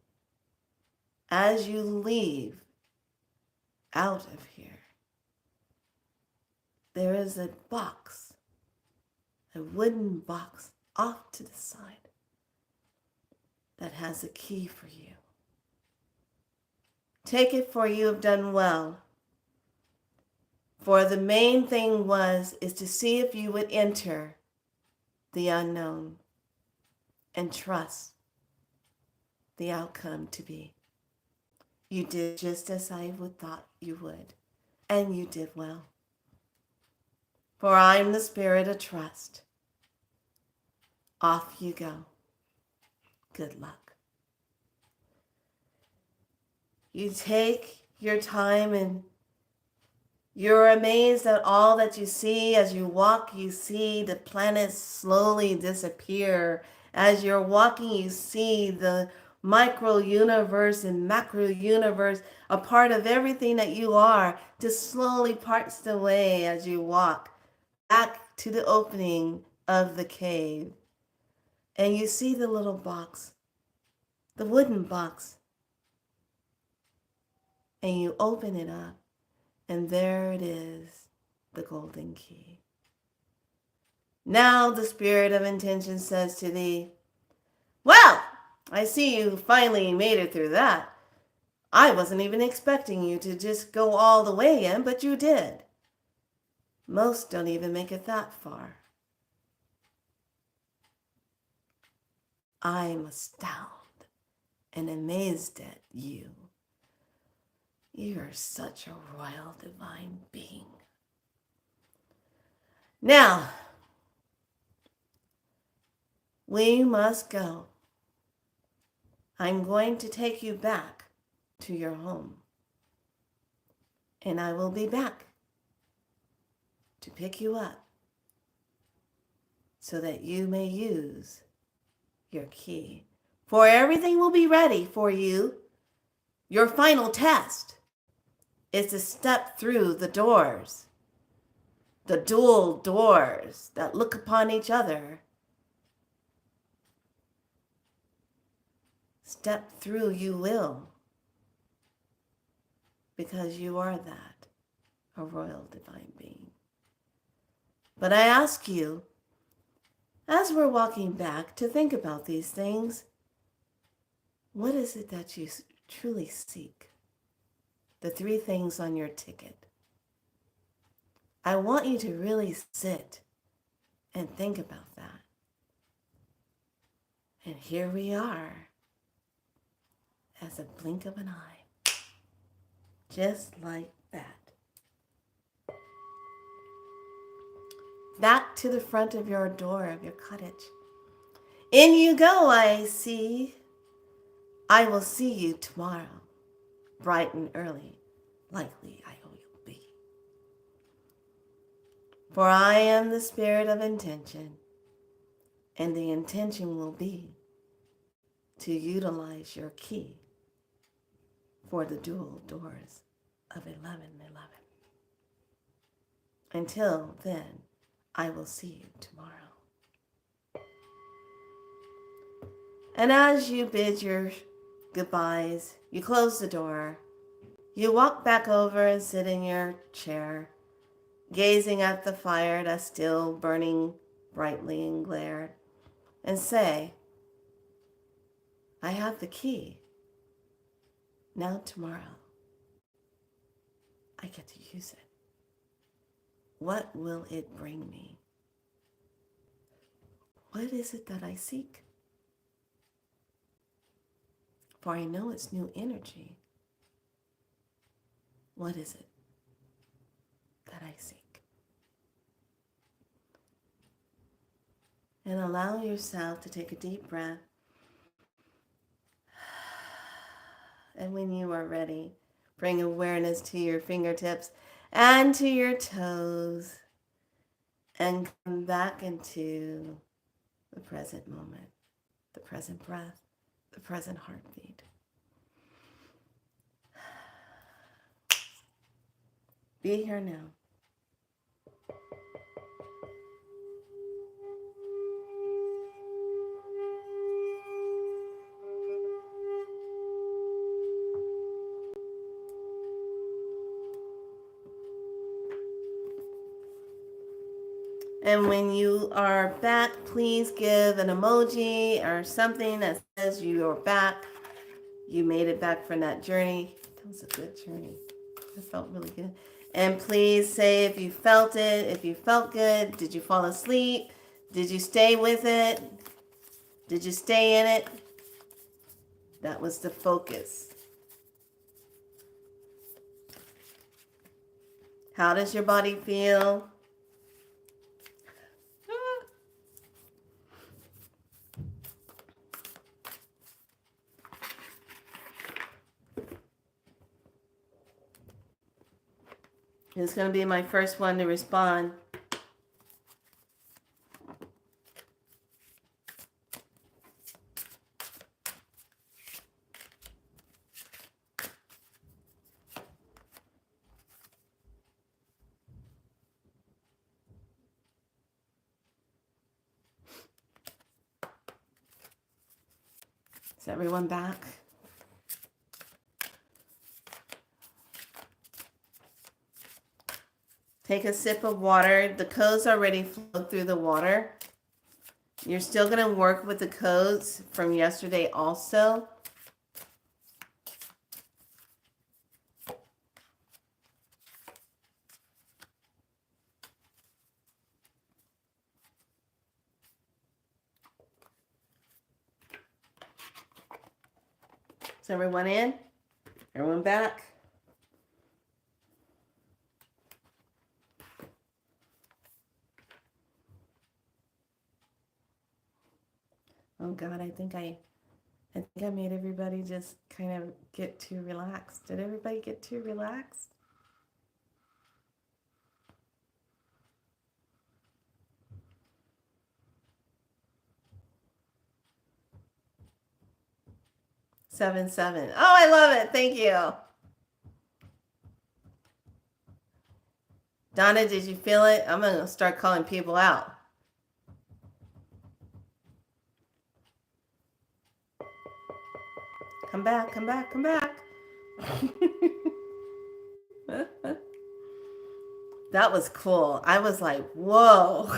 as you leave out of here, there is a box, a wooden box off to the side that has a key for you. Take it, for you have done well. For the main thing is to see if you would enter the unknown and trust the outcome to be. You did just as I would thought you would, and you did well. For I am the spirit of trust. Off you go. Good luck. You take your time and you're amazed at all that you see. As you walk, you see the planets slowly disappear. As you're walking, you see the micro universe and macro universe, a part of everything that you are, just slowly parts away as you walk back to the opening of the cave. And you see the little box, the wooden box, and you open it up. And there it is, the golden key. Now the spirit of intention says to thee, well, I see you finally made it through that. I wasn't even expecting you to just go all the way in, but you did. Most don't even make it that far. I'm astounded and amazed at you. You are such a royal divine being. Now, we must go. I'm going to take you back to your home. And I will be back to pick you up so that you may use your key. For everything will be ready for you. Your final test is to step through the doors, the dual doors that look upon each other. Step through you will, because you are that, a royal divine being. But I ask you, as we're walking back, to think about these things. What is it that you truly seek? The 3 things on your ticket. I want you to really sit and think about that. And here we are, as a blink of an eye, just like that. Back to the front of your door of your cottage. In you go, I see. I will see you tomorrow, bright and early, likely I will be. For I am the spirit of intention, and the intention will be to utilize your key for the dual doors of 1111. Until then, I will see you tomorrow. And as you bid your goodbyes, you close the door, you walk back over and sit in your chair, gazing at the fire that's still burning brightly and glared, and say, I have the key. Now tomorrow, I get to use it. What will it bring me? What is it that I seek? For I know it's new energy. What is it that I seek? And allow yourself to take a deep breath. And when you are ready, bring awareness to your fingertips and to your toes, and come back into the present moment, the present breath, the present heartbeat. Be here now. And when you are back, please give an emoji or something that says you are back. You made it back from that journey. That was a good journey. It felt really good. And please say if you felt it, if you felt good. Did you fall asleep? Did you stay with it? Did you stay in it? That was the focus. How does your body feel? It's going to be my first one to respond. Is everyone back? Take a sip of water. The codes already flowed through the water. You're still going to work with the codes from yesterday also. Is everyone in? Everyone back? Oh God, I think I made everybody just kind of get too relaxed. Did everybody get too relaxed? Seven. Oh, I love it. Thank you. Donna, did you feel it? I'm going to start calling people out. Come back. That was cool. I was like, whoa.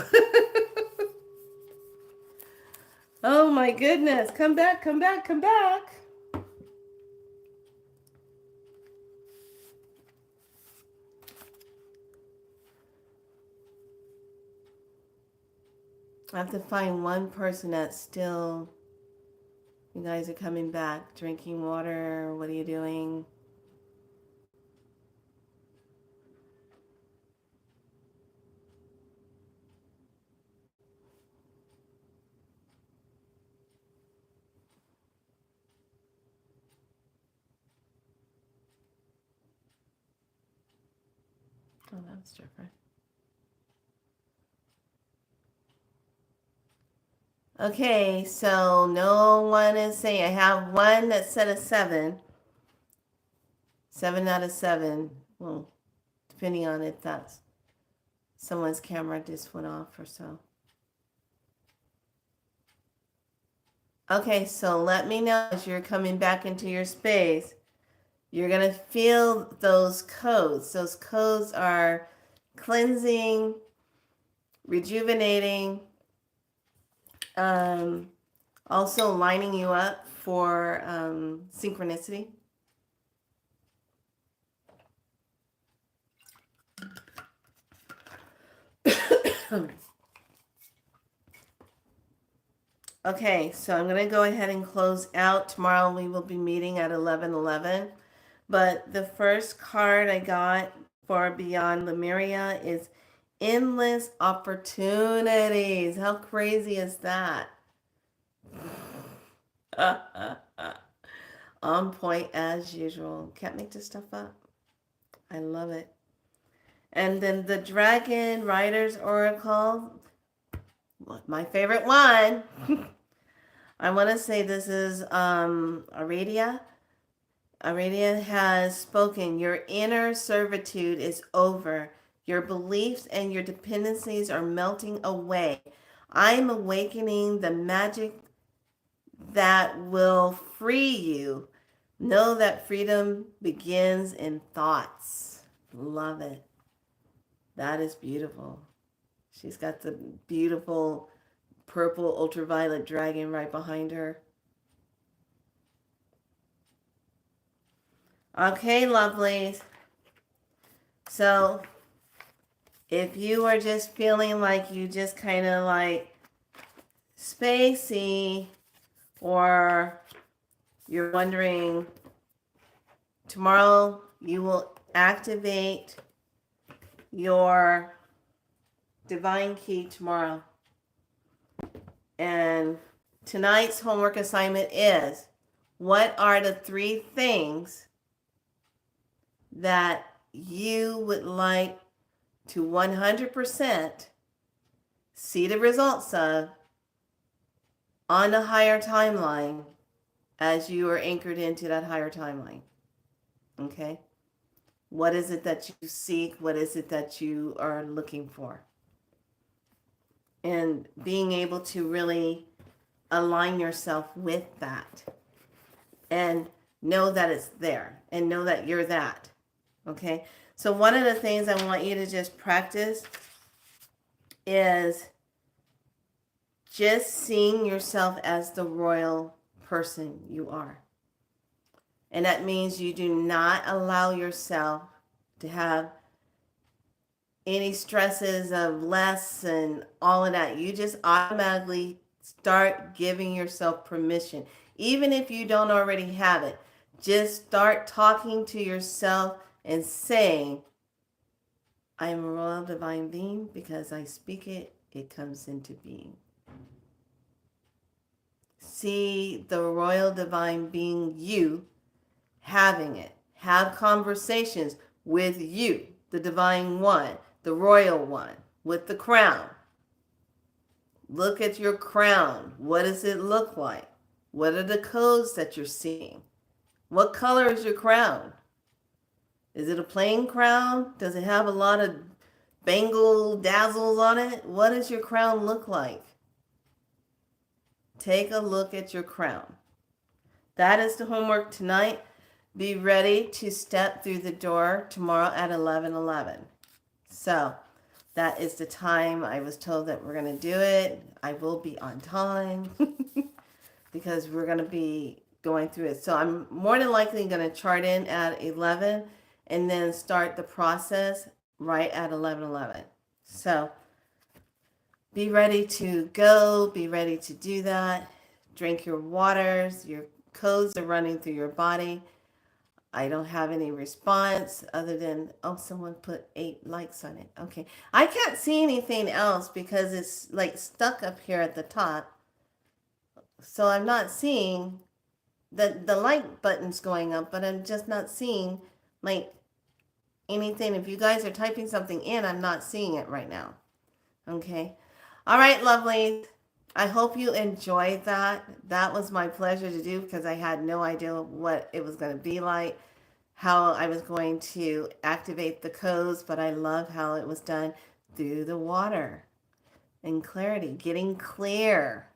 Oh my goodness. Come back. I have to find one person that's still, you guys are coming back, drinking water. What are you doing? Oh, that's different. Okay, so no one is saying. I have one that said a 7. 7 out of 7. Well, depending on if that's someone's camera just went off or so. Okay, so let me know as you're coming back into your space. You're going to feel those codes. Those codes are cleansing, rejuvenating, also lining you up for synchronicity. Okay, so I'm going to go ahead and close out. Tomorrow we will be meeting at 11:11. But the first card I got for Beyond Lemuria is Endless Opportunities. How crazy is that? On point as usual. Can't make this stuff up. I love it. And then the Dragon Rider's Oracle, my favorite one. I want to say this is Aradia. Aradia has spoken. Your inner servitude is over. Your beliefs and your dependencies are melting away. I am awakening the magic that will free you. Know that freedom begins in thoughts. Love it. That is beautiful. She's got the beautiful purple ultraviolet dragon right behind her. Okay, lovelies. So, if you are just feeling like you just kind of like spacey, or you're wondering, tomorrow you will activate your divine key tomorrow. And tonight's homework assignment is, what are the 3 things that you would like to 100% see the results of on a higher timeline as you are anchored into that higher timeline? Okay? What is it that you seek? What is it that you are looking for? And being able to really align yourself with that and know that it's there and know that you're that. Okay? So one of the things I want you to just practice is just seeing yourself as the royal person you are. And that means you do not allow yourself to have any stresses of less and all of that. You just automatically start giving yourself permission. Even if you don't already have it, just start talking to yourself and saying, I am a royal divine being because I speak it, it comes into being. See the royal divine being you having it. Have conversations with you, the divine one, the royal one, with the crown. Look at your crown. What does it look like? What are the codes that you're seeing? What color is your crown? Is it a plain crown? Does it have a lot of bangle dazzles on it? What does your crown look like? Take a look at your crown. That is the homework tonight. Be ready to step through the door tomorrow at 11:11. So that is the time I was told that we're going to do it. I will be on time because we're going to be going through it. So I'm more than likely going to chart in at 11 and then start the process right at 11:11. So be ready to go. Be ready to do that. Drink your waters. Your codes are running through your body. I don't have any response other than, oh, someone put 8 likes on it. Okay. I can't see anything else because it's like stuck up here at the top. So I'm not seeing the like buttons going up, but I'm just not seeing like anything. If you guys are typing something in, I'm not seeing it right now. Okay. All right, lovely. I hope you enjoyed that. That was my pleasure to do because I had no idea what it was going to be like, how I was going to activate the codes, but I love how it was done through the water and clarity, getting clear,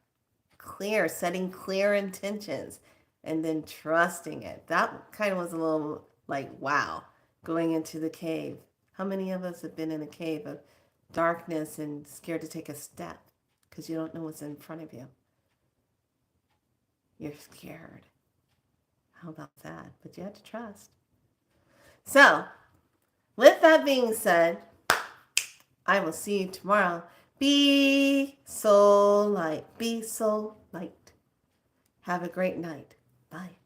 setting clear intentions, and then trusting it. That kind of was a little like, wow, going into the cave. How many of us have been in a cave of darkness and scared to take a step because you don't know what's in front of you? You're scared. How about that? But you have to trust. So, with that being said, I will see you tomorrow. Be so light. Be so light. Have a great night. Bye.